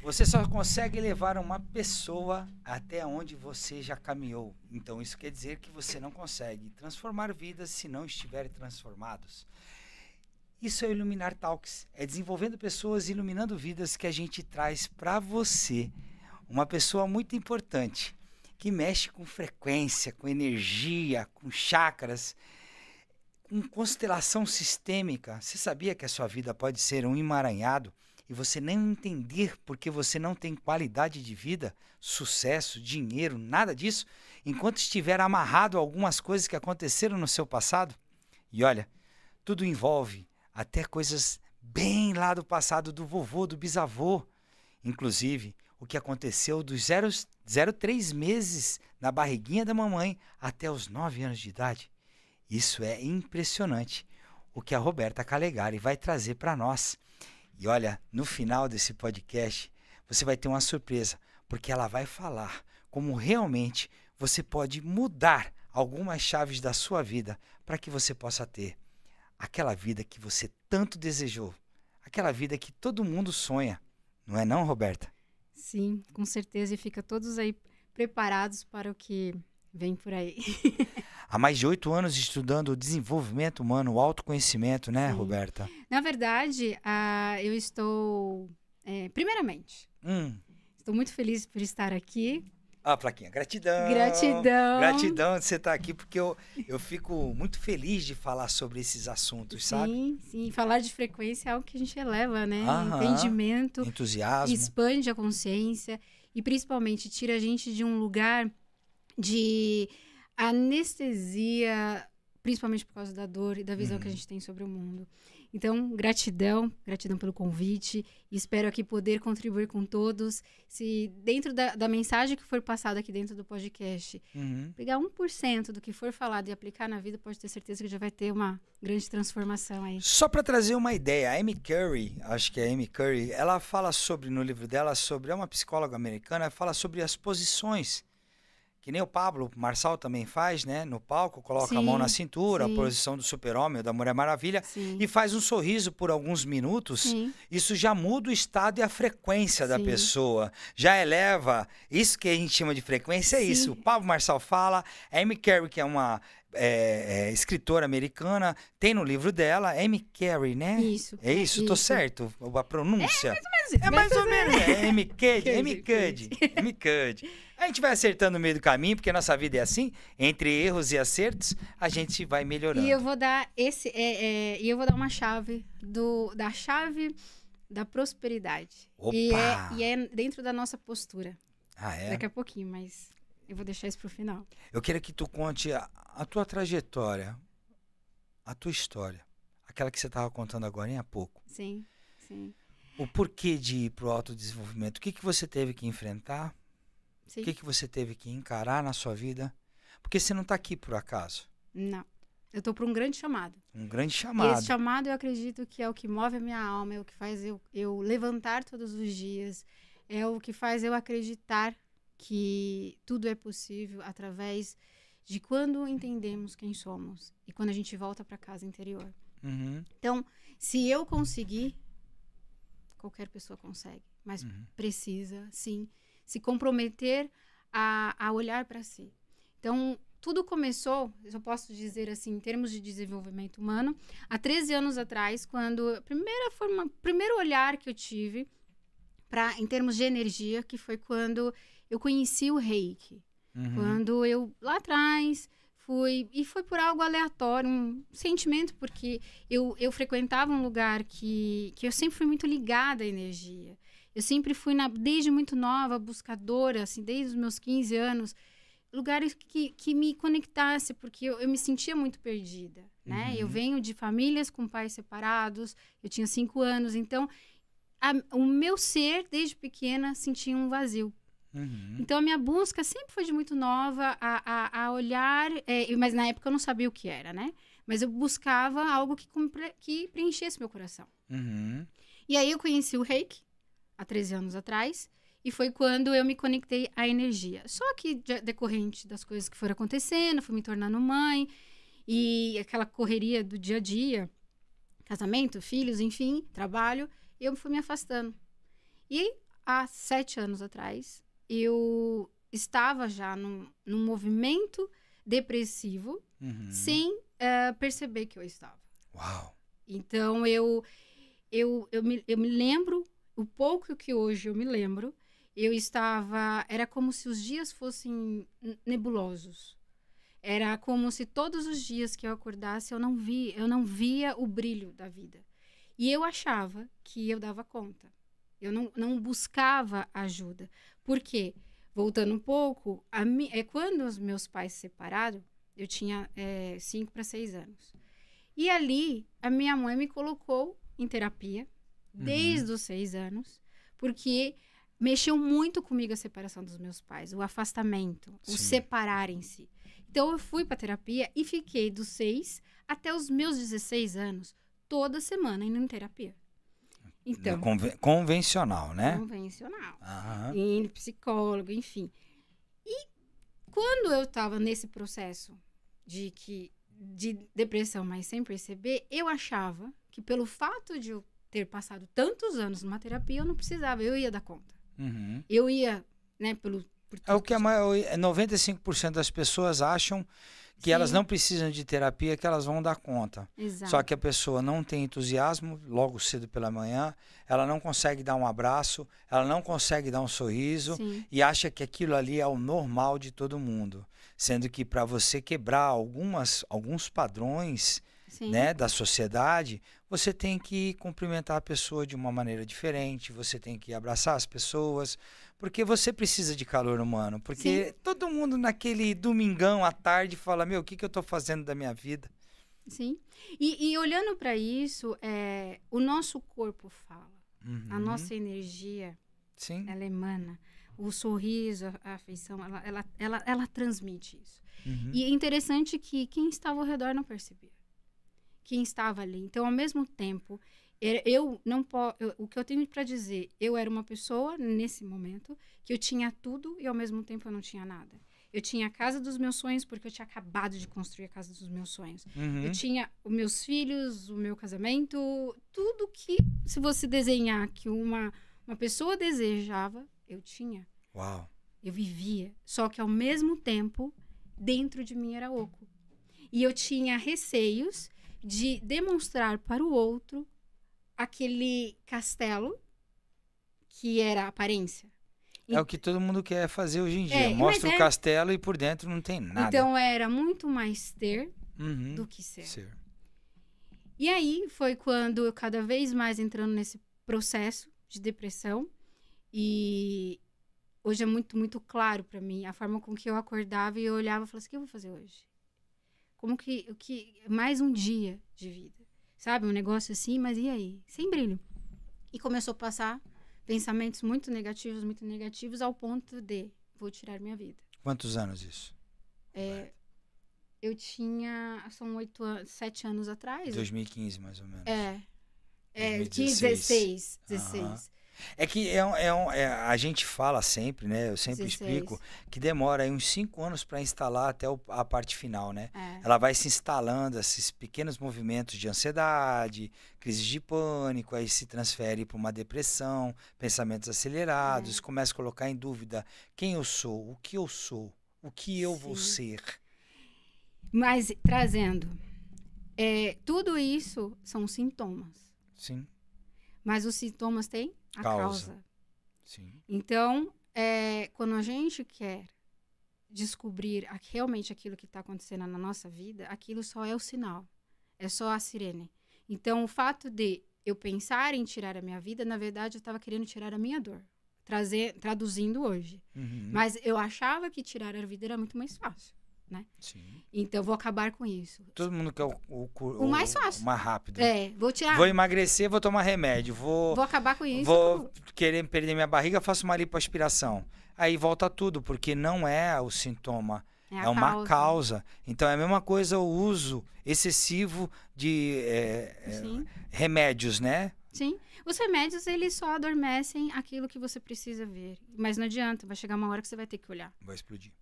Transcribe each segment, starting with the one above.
Você só consegue levar uma pessoa até onde você já caminhou. Então, isso quer dizer que você não consegue transformar vidas se não estiverem transformados. Isso é o Iluminar Talks. É desenvolvendo pessoas, iluminando vidas que a gente traz para você. Uma pessoa muito importante, que mexe com frequência, com energia, com chakras, com constelação sistêmica. Você sabia que a sua vida pode ser um emaranhado e você nem entender porque você não tem qualidade de vida, sucesso, dinheiro, nada disso, enquanto estiver amarrado a algumas coisas que aconteceram no seu passado? E olha, tudo envolve até coisas bem lá do passado, do vovô, do bisavô. Inclusive, o que aconteceu dos 0,3 meses na barriguinha da mamãe até os 9 anos de idade. Isso é impressionante, o que a Roberta Calegari vai trazer para nós. E olha, no final desse podcast, você vai ter uma surpresa, porque ela vai falar como realmente você pode mudar algumas chaves da sua vida para que você possa ter aquela vida que você tanto desejou, aquela vida que todo mundo sonha. Não é não, Roberta? Sim, com certeza. E fica todos aí preparados para o que vem por aí. Há mais de 8 anos estudando o desenvolvimento humano, o autoconhecimento, né, Sim. Roberta? Na verdade, eu estou... primeiramente, estou muito feliz por estar aqui. Ah, plaquinha, gratidão. Gratidão. Gratidão de você estar aqui, porque eu fico muito feliz de falar sobre esses assuntos, sabe? Sim, sim. Falar de frequência é algo que a gente eleva, né? Aham. Entendimento. Entusiasmo. Expande a consciência e, principalmente, tira a gente de um lugar de anestesia, principalmente por causa da dor e da visão que a gente tem sobre o mundo. Então, gratidão pelo convite. Espero aqui poder contribuir com todos. Se dentro da mensagem que for passada aqui dentro do podcast, pegar 1% do que for falado e aplicar na vida, pode ter certeza que já vai ter uma grande transformação aí. Só para trazer uma ideia, a Amy Curry, acho que é a Amy Curry, ela fala sobre, no livro dela, é uma psicóloga americana, fala sobre as posições. Que nem o Pablo Marçal também faz, né? No palco, coloca a mão na cintura, a posição do super-homem, da Mulher Maravilha, e faz um sorriso por alguns minutos. Sim. Isso já muda o estado e a frequência da pessoa. Já eleva. Isso que a gente chama de frequência é isso. O Pablo Marçal fala, a Amy Cary, que é uma escritora americana, tem no livro dela, Amy Cary, né? Isso. É isso? Tô certo? A pronúncia? É mais ou menos isso. É Amy Cuddy. A gente vai acertando no meio do caminho, porque a nossa vida é assim, entre erros e acertos, a gente vai melhorando. E eu vou dar eu vou dar uma chave da chave da prosperidade. Opa! E é dentro da nossa postura. Ah, é? Daqui a pouquinho, mas eu vou deixar isso pro final. Eu quero que tu conte a tua trajetória, a tua história, aquela que você estava contando agora há pouco. Sim, sim. O porquê de ir pro autodesenvolvimento, o que você teve que enfrentar? Sim. O que você teve que encarar na sua vida? Porque você não está aqui por acaso. Não. Eu tô para um grande chamado. Um grande chamado. E esse chamado eu acredito que é o que move a minha alma, é o que faz eu levantar todos os dias, é o que faz eu acreditar que tudo é possível através de quando entendemos quem somos e quando a gente volta para casa interior. Então, se eu conseguir, qualquer pessoa consegue, mas precisa, sim, se comprometer a olhar para si. Então, tudo começou, eu posso dizer assim, em termos de desenvolvimento humano, há 13 anos atrás, quando o primeiro olhar que eu tive em termos de energia, que foi quando eu conheci o Reiki. Quando eu, lá atrás, foi por algo aleatório, um sentimento, porque eu frequentava um lugar que eu sempre fui muito ligada à energia. Eu sempre fui, desde muito nova, buscadora, assim, desde os meus 15 anos, lugares que me conectasse, porque eu me sentia muito perdida, né? Eu venho de famílias com pais separados, eu tinha 5 anos, então o meu ser, desde pequena, sentia um vazio. Então a minha busca sempre foi de muito nova a olhar, mas na época eu não sabia o que era, né? Mas eu buscava algo que preenchesse meu coração. E aí eu conheci o Reiki, há 13 anos atrás, e foi quando eu me conectei à energia. Só que, decorrente das coisas que foram acontecendo, fui me tornando mãe, e aquela correria do dia a dia, casamento, filhos, enfim, trabalho, eu fui me afastando. E há 7 anos atrás, eu estava já num movimento depressivo, sem perceber que eu estava. Uau! Então, eu me lembro, o pouco que hoje eu me lembro, era como se os dias fossem nebulosos. Era como se todos os dias que eu acordasse, eu não via o brilho da vida. E eu achava que eu dava conta. Eu não buscava ajuda. Por quê? Voltando um pouco, quando os meus pais se separaram, eu tinha 5 para 6 anos. E ali, a minha mãe me colocou em terapia, desde os 6 anos, porque mexeu muito comigo a separação dos meus pais, o afastamento, o separarem-se. Então, eu fui para terapia e fiquei dos 6 até os meus 16 anos, toda semana indo em terapia. Então, convencional, né? Convencional. Indo psicólogo, enfim. E quando eu estava nesse processo de depressão, mas sem perceber, eu achava que pelo fato de eu ter passado tantos anos numa terapia, eu não precisava, eu ia dar conta. Eu ia, né, por é o que 95% das pessoas acham, que elas não precisam de terapia, que elas vão dar conta. Exato. Só que a pessoa não tem entusiasmo, logo cedo pela manhã, ela não consegue dar um abraço, ela não consegue dar um sorriso e acha que aquilo ali é o normal de todo mundo. Sendo que para você quebrar alguns padrões, né, da sociedade, você tem que cumprimentar a pessoa de uma maneira diferente, você tem que abraçar as pessoas, porque você precisa de calor humano, porque todo mundo naquele domingão à tarde fala, o que eu estou fazendo da minha vida? Sim, e olhando para isso, o nosso corpo fala, a nossa energia, ela emana, o sorriso, a afeição, ela transmite isso. E é interessante que quem estava ao redor não percebia. Quem estava ali. Então, ao mesmo tempo, o que eu tenho para dizer, eu era uma pessoa, nesse momento, que eu tinha tudo e, ao mesmo tempo, eu não tinha nada. Eu tinha a casa dos meus sonhos, porque eu tinha acabado de construir a casa dos meus sonhos. Eu tinha os meus filhos, o meu casamento, tudo que, se você desenhar que uma pessoa desejava, eu tinha. Uau! Eu vivia. Só que, ao mesmo tempo, dentro de mim era oco. E eu tinha receios de demonstrar para o outro aquele castelo que era a aparência. É o que todo mundo quer fazer hoje em dia. Mostra o castelo e por dentro não tem nada. Então era muito mais ter do que ser. E aí foi quando eu cada vez mais entrando nesse processo de depressão. E hoje é muito, muito claro para mim a forma com que eu acordava e eu olhava e falava assim, o que eu vou fazer hoje? Como que mais um dia de vida, sabe? Um negócio assim, mas e aí? Sem brilho. E começou a passar pensamentos muito negativos, ao ponto de, vou tirar minha vida. Quantos anos isso? Eu tinha, são 7 anos atrás. 2015, mais ou menos. 16. É que a gente fala sempre, né? Eu sempre 16. explico que demora aí uns 5 anos para instalar até a parte final, né? Ela vai se instalando, esses pequenos movimentos de ansiedade, crise de pânico, aí se transfere para uma depressão, pensamentos acelerados, começa a colocar em dúvida quem eu sou, o que eu vou ser. Mas trazendo, tudo isso são sintomas. Sim. Mas os sintomas têm a causa. Sim. Então, quando a gente quer descobrir realmente aquilo que está acontecendo na nossa vida, aquilo só é o sinal. É só a sirene. Então, o fato de eu pensar em tirar a minha vida, na verdade, eu estava querendo tirar a minha dor. Traduzindo hoje. Mas eu achava que tirar a vida era muito mais fácil, né? Sim. Então, vou acabar com isso. Todo mundo quer o mais fácil. O mais rápido. Vou tirar. Vou emagrecer, vou tomar remédio. Vou acabar com isso. Vou querer perder minha barriga, faço uma lipoaspiração. Aí volta tudo, porque não é o sintoma. É uma causa. Então é a mesma coisa o uso excessivo de remédios, né? Sim. Os remédios, eles só adormecem aquilo que você precisa ver. Mas não adianta, vai chegar uma hora que você vai ter que olhar. Vai explodir.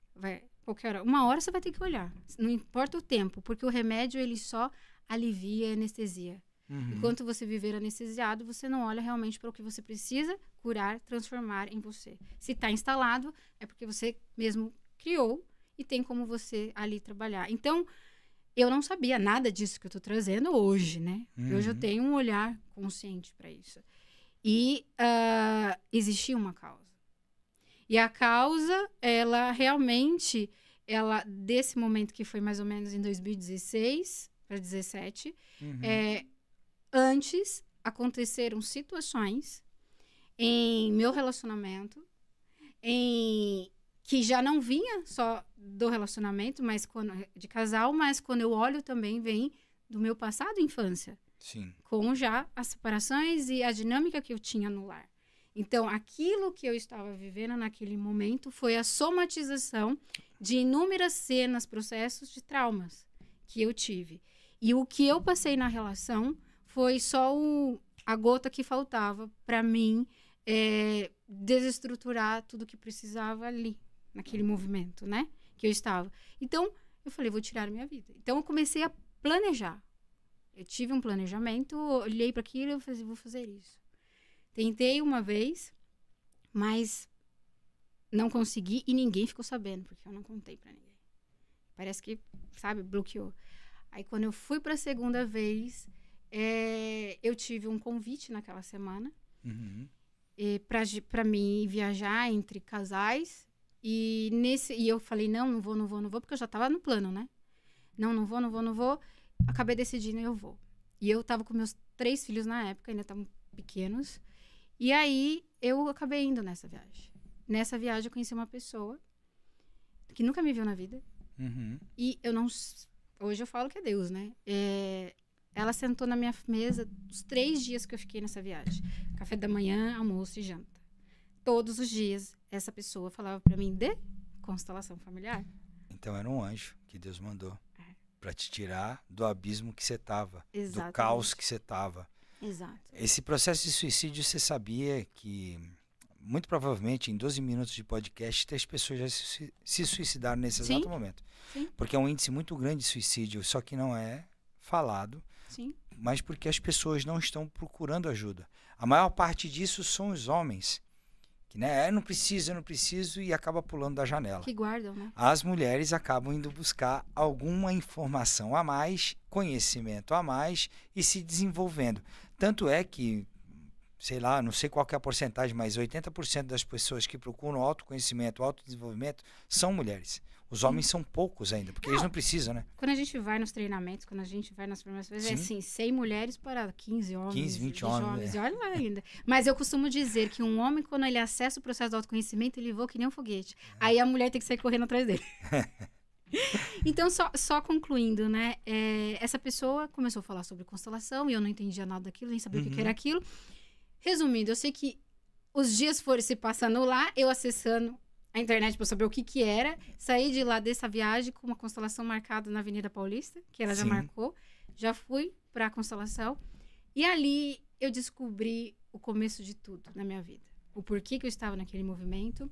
Qualquer hora. Uma hora você vai ter que olhar. Não importa o tempo, porque o remédio, ele só alivia a anestesia. Enquanto você viver anestesiado, você não olha realmente para o que você precisa curar, transformar em você. Se está instalado, é porque você mesmo criou e tem como você ali trabalhar. Então, eu não sabia nada disso que eu estou trazendo hoje, né? Hoje eu tenho um olhar consciente para isso. E existia uma causa. E a causa, ela realmente, desse momento que foi mais ou menos em 2016 para 2017, antes aconteceram situações em meu relacionamento, que já não vinha só do relacionamento, mas de casal, mas quando eu olho também vem do meu passado infância. Sim. Com já as separações e a dinâmica que eu tinha no lar. Então, aquilo que eu estava vivendo naquele momento foi a somatização de inúmeras cenas, processos de traumas que eu tive. E o que eu passei na relação foi só a gota que faltava para mim desestruturar tudo que precisava ali, naquele movimento, né? Que eu estava. Então, eu falei, vou tirar a minha vida. Então, eu comecei a planejar. Eu tive um planejamento, olhei para aquilo e eu falei, vou fazer isso. Tentei uma vez, mas não consegui e ninguém ficou sabendo, porque eu não contei para ninguém. Parece que, sabe, bloqueou. Aí, quando eu fui para a segunda vez, eu tive um convite naquela semana para mim viajar entre casais. E eu falei, não vou, porque eu já estava no plano, né? Não vou. Acabei decidindo, eu vou. E eu estava com meus 3 filhos na época, ainda estavam pequenos. E aí, eu acabei indo nessa viagem. Nessa viagem, eu conheci uma pessoa que nunca me viu na vida. E eu não... Hoje eu falo que é Deus, né? Ela sentou na minha mesa os 3 dias que eu fiquei nessa viagem. Café da manhã, almoço e janta. Todos os dias, essa pessoa falava para mim de constelação familiar. Então, era um anjo que Deus mandou para te tirar do abismo que você estava, do Exatamente. caos que você estava. Exato. Esse processo de suicídio, você sabia que, muito provavelmente, em 12 minutos de podcast, 3 pessoas já se suicidaram nesse exato momento. Sim. Porque é um índice muito grande de suicídio, só que não é falado, mas porque as pessoas não estão procurando ajuda. A maior parte disso são os homens, que, né, eu não preciso, e acaba pulando da janela. Que guardam, né? As mulheres acabam indo buscar alguma informação a mais, conhecimento a mais e se desenvolvendo. Tanto é que, sei lá, não sei qual que é a porcentagem, mas 80% das pessoas que procuram autoconhecimento, autodesenvolvimento são mulheres. Os homens são poucos ainda, porque eles não precisam, né? Quando a gente vai nos treinamentos, quando a gente vai nas formações, é assim, 100 mulheres para 15 homens. 15, 20 homens. E olha lá ainda. Mas eu costumo dizer que um homem, quando ele acessa o processo do autoconhecimento, ele voa que nem um foguete. Aí a mulher tem que sair correndo atrás dele. Então, só concluindo, né? Essa pessoa começou a falar sobre constelação e eu não entendia nada daquilo, nem sabia o que era aquilo. Resumindo, eu sei que os dias foram se passando lá, eu acessando a internet para saber o que era. Saí de lá dessa viagem com uma constelação marcada na Avenida Paulista, que ela já marcou. Já fui para a constelação. E ali eu descobri o começo de tudo na minha vida. O porquê que eu estava naquele movimento.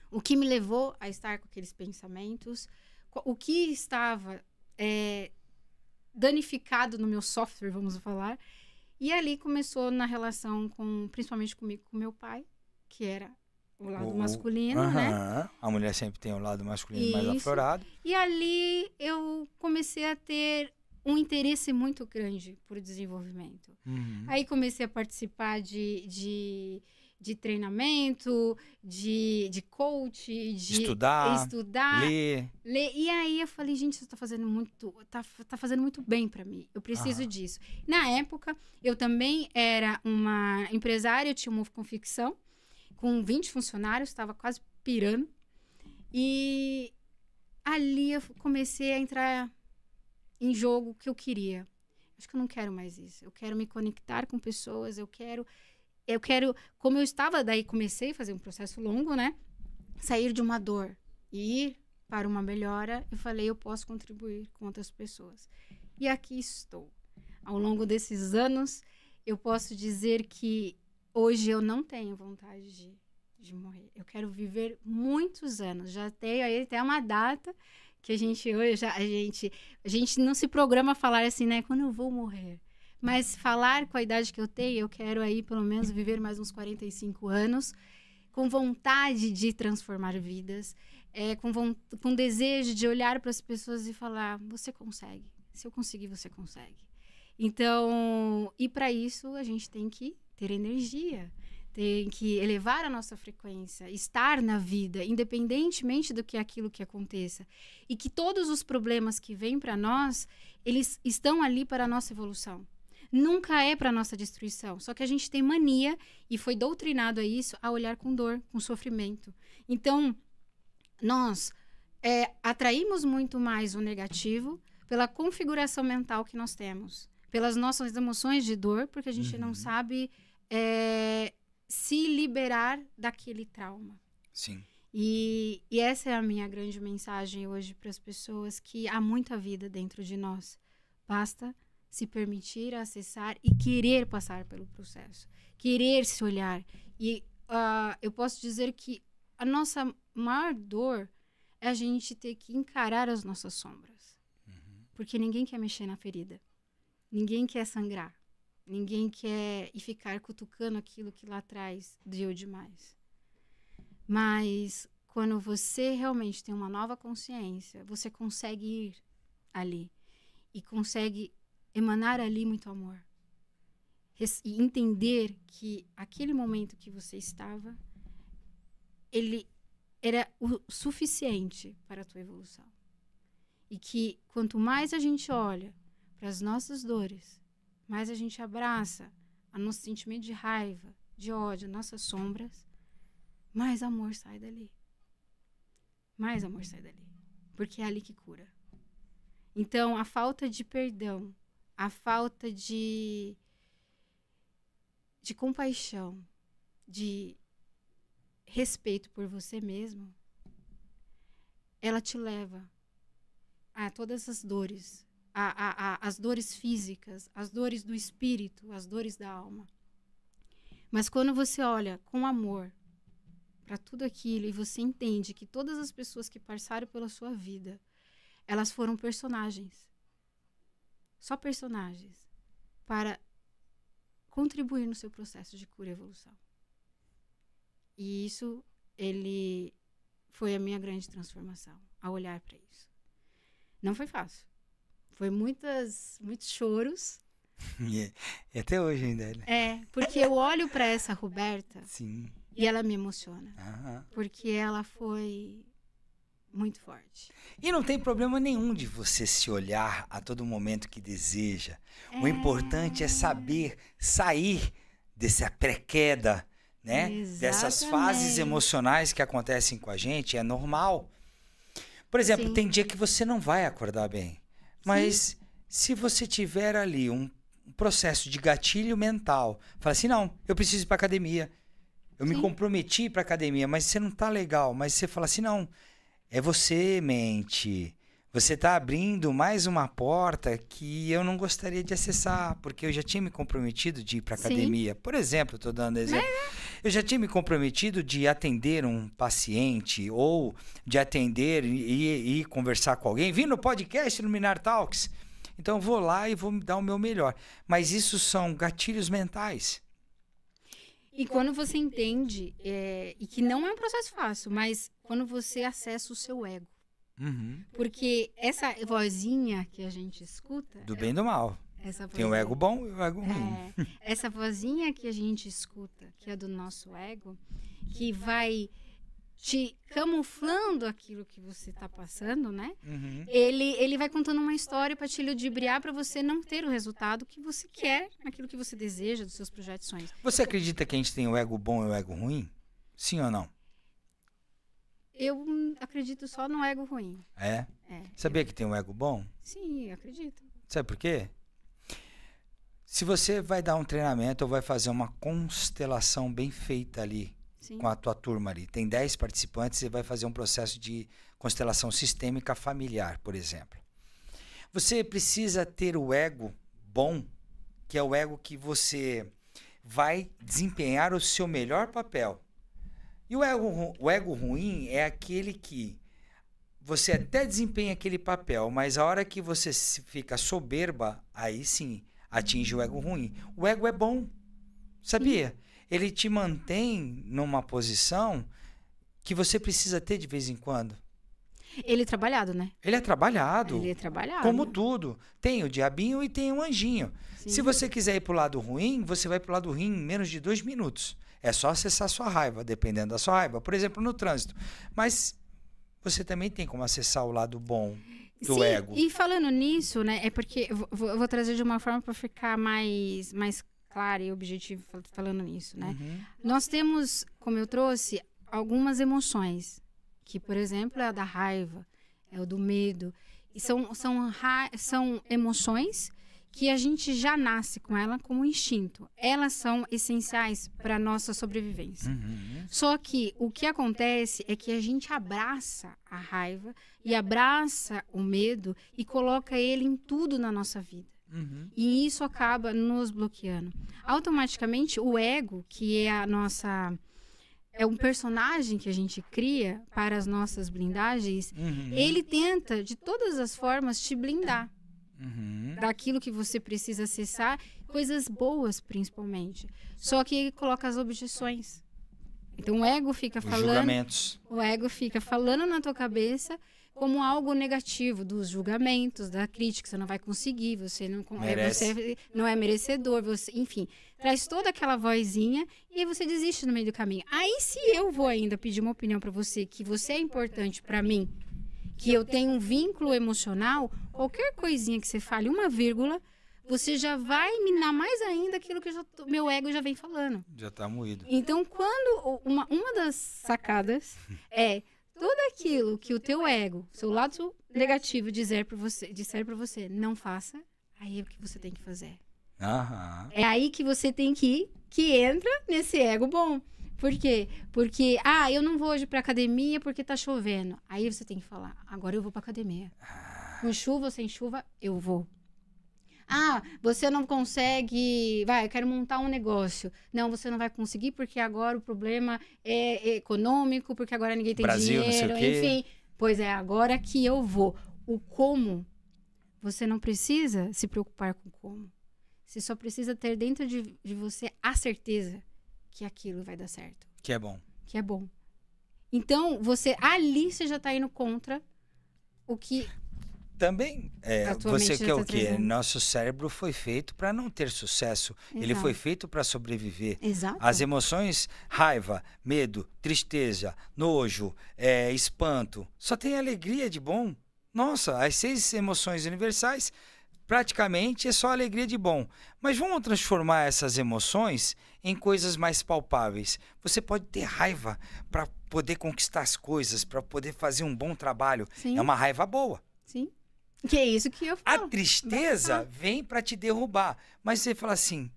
O que me levou a estar com aqueles pensamentos. O que estava danificado no meu software, vamos falar. E ali começou na relação principalmente comigo, com meu pai, que era o lado masculino, né? A mulher sempre tem o lado masculino mais aflorado. E ali eu comecei a ter um interesse muito grande por desenvolvimento. Aí comecei a participar de treinamento, de coach, de estudar, ler. E aí eu falei, gente, isso tá fazendo muito bem para mim. Eu preciso disso. Na época, eu também era uma empresária, eu tinha uma confecção com 20 funcionários, estava quase pirando. E ali eu comecei a entrar em jogo o que eu queria. Acho que eu não quero mais isso. Eu quero me conectar com pessoas, eu quero, como eu estava, daí comecei a fazer um processo longo, né? Sair de uma dor e ir para uma melhora. Eu falei, eu posso contribuir com outras pessoas. E aqui estou. Ao longo desses anos, eu posso dizer que hoje eu não tenho vontade de morrer. Eu quero viver muitos anos. Já tenho aí até uma data que a gente não se programa a falar assim, né? Quando eu vou morrer. Mas falar com a idade que eu tenho, eu quero aí pelo menos viver mais uns 45 anos, com vontade de transformar vidas, com desejo de olhar para as pessoas e falar, você consegue. Se eu conseguir, você consegue. Então, e para isso a gente tem que ter energia, tem que elevar a nossa frequência, estar na vida, independentemente do que aquilo que aconteça. E que todos os problemas que vêm para nós, eles estão ali para a nossa evolução. Nunca é para a nossa destruição. Só que a gente tem mania, e foi doutrinado a isso, a olhar com dor, com sofrimento. Então, nós atraímos muito mais o negativo pela configuração mental que nós temos. Pelas nossas emoções de dor, porque a gente não sabe se liberar daquele trauma. Sim. E essa é a minha grande mensagem hoje para as pessoas, que há muita vida dentro de nós. Basta se permitir acessar e querer passar pelo processo. Querer se olhar. E eu posso dizer que a nossa maior dor é a gente ter que encarar as nossas sombras. Porque ninguém quer mexer na ferida. Ninguém quer sangrar. Ninguém quer ir ficar cutucando aquilo que lá atrás doeu demais. Mas quando você realmente tem uma nova consciência, você consegue ir ali e consegue emanar ali muito amor. E entender que aquele momento que você estava, ele era o suficiente para a tua evolução. E que quanto mais a gente olha para as nossas dores, mais a gente abraça o nosso sentimento de raiva, de ódio, nossas sombras, mais amor sai dali. Mais amor sai dali. Porque é ali que cura. Então, a falta de perdão, a falta de compaixão, de respeito por você mesmo, ela te leva a todas as dores, as dores físicas, as dores do espírito, as dores da alma. Mas quando você olha com amor para tudo aquilo e você entende que todas as pessoas que passaram pela sua vida, elas foram personagens. Só personagens para contribuir no seu processo de cura e evolução. E isso, ele foi a minha grande transformação, a olhar para isso. Não foi fácil. Foi muitos choros. E até hoje ainda. Porque eu olho para essa Roberta. Sim. E ela me emociona. Aham. Porque ela foi muito forte. E não tem problema nenhum de você se olhar a todo momento que deseja. O importante é saber sair dessa pré-queda, né? Dessas fases emocionais que acontecem com a gente. É normal. Por exemplo, Sim. tem dia que você não vai acordar bem. Mas se você tiver ali um processo de gatilho mental, fala assim, não, eu preciso ir para academia. Eu me comprometi para academia, mas você não tá legal. Mas você fala assim, não, é você, mente. Você tá abrindo mais uma porta que eu não gostaria de acessar, porque eu já tinha me comprometido de ir para academia. Por exemplo, estou dando exemplo. Eu já tinha me comprometido de atender um paciente ou de atender e conversar com alguém. Vim no podcast Luminar Talks. Então, eu vou lá e vou me dar o meu melhor. Mas isso são gatilhos mentais. E quando você entende, e que não é um processo fácil, mas quando você acessa o seu ego. Porque essa vozinha que a gente escuta... Do bem e do mal. Tem o ego bom e o ego ruim. Essa vozinha que a gente escuta, que é do nosso ego, que vai te camuflando aquilo que você está passando, né? Ele vai contando uma história para te ludibriar, para você não ter o resultado que você quer, naquilo que você deseja, dos seus projetos e sonhos. Você acredita que a gente tem o ego bom e o ego ruim? Sim ou não? Eu acredito só no ego ruim. Sabia que tem um ego bom? Sim, eu acredito. Sabe por quê? Se você vai dar um treinamento ou vai fazer uma constelação bem feita ali, com a tua turma ali, tem 10 participantes, você vai fazer um processo de constelação sistêmica familiar, por exemplo. Você precisa ter o ego bom, que é o ego que você vai desempenhar o seu melhor papel. E o ego ruim é aquele que você até desempenha aquele papel, mas a hora que você fica soberba, aí sim, atinge o ego ruim. O ego é bom, sabia? Ele te mantém numa posição que você precisa ter de vez em quando. Ele é trabalhado, né? Ele é trabalhado. Ele é trabalhado. Como tudo. Tem o diabinho e tem o anjinho. Sim. Se você quiser ir pro lado ruim, você vai pro lado ruim em menos de 2 minutos. É só acessar a sua raiva, dependendo da sua raiva. Por exemplo, no trânsito. Mas você também tem como acessar o lado bom do Sim, ego. E falando nisso, né? É porque eu vou trazer de uma forma para ficar mais clara e objetivo falando nisso, né? Nós temos, como eu trouxe, algumas emoções. Que, por exemplo, é a da raiva, é o do medo. E são emoções que a gente já nasce com ela como instinto. Elas são essenciais para a nossa sobrevivência. Só que o que acontece é que a gente abraça a raiva e abraça o medo e coloca ele em tudo na nossa vida. E isso acaba nos bloqueando. Automaticamente, o ego, que é a nossa... É um personagem que a gente cria para as nossas blindagens. Ele tenta, de todas as formas, te blindar. Daquilo que você precisa acessar, coisas boas, principalmente. Só que ele coloca as objeções. Então, o ego fica falando... julgamentos. O ego fica falando na tua cabeça como algo negativo, dos julgamentos, da crítica, você não vai conseguir, você não é merecedor, você, enfim, traz toda aquela vozinha e aí você desiste no meio do caminho. Aí se eu vou ainda pedir uma opinião para você, que você é importante para mim, que eu tenho um vínculo emocional, qualquer coisinha que você fale, uma vírgula, você já vai minar mais ainda aquilo que meu ego já vem falando. Já tá moído. Então, quando uma das sacadas é tudo aquilo que o teu ego, seu lado negativo disser para você, não faça, aí é o que você tem que fazer. É aí que você tem que ir, que entra nesse ego bom. Por quê? Porque, eu não vou hoje pra academia porque tá chovendo. Aí você tem que falar, agora eu vou pra academia. Com chuva ou sem chuva, eu vou. Você não consegue... eu quero montar um negócio. Não, você não vai conseguir porque agora o problema é econômico, porque agora ninguém tem Brasil, dinheiro, não sei o quê. enfim. Pois é, agora que eu vou. O como, você não precisa se preocupar com como. Você só precisa ter dentro de você a certeza que aquilo vai dar certo. Que é bom. Que é bom. Então, você já tá indo contra o que... Também, você quer o quê? Trazendo. Nosso cérebro foi feito para não ter sucesso. Exato. Ele foi feito para sobreviver. Exato. As emoções, raiva, medo, tristeza, nojo, espanto, só tem alegria de bom. Nossa, as 6 emoções universais, praticamente é só alegria de bom. Mas vamos transformar essas emoções em coisas mais palpáveis. Você pode ter raiva para poder conquistar as coisas, para poder fazer um bom trabalho. Sim. É uma raiva boa. Sim. Que é isso que eu falo. A tristeza vem para te derrubar. Mas você fala assim,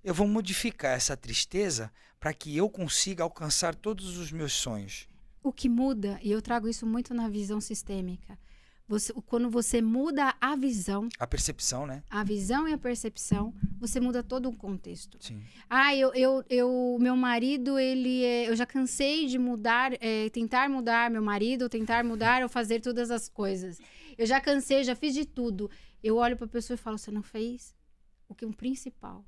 eu vou modificar essa tristeza para que eu consiga alcançar todos os meus sonhos. O que muda, e eu trago isso muito na visão sistêmica, quando você muda a visão... A percepção, né? A visão e a percepção, você muda todo o contexto. Sim. Meu marido, eu já cansei de tentar mudar meu marido, tentar mudar ou fazer todas as coisas. Eu já cansei, já fiz de tudo. Eu olho para a pessoa e falo, você não fez? O principal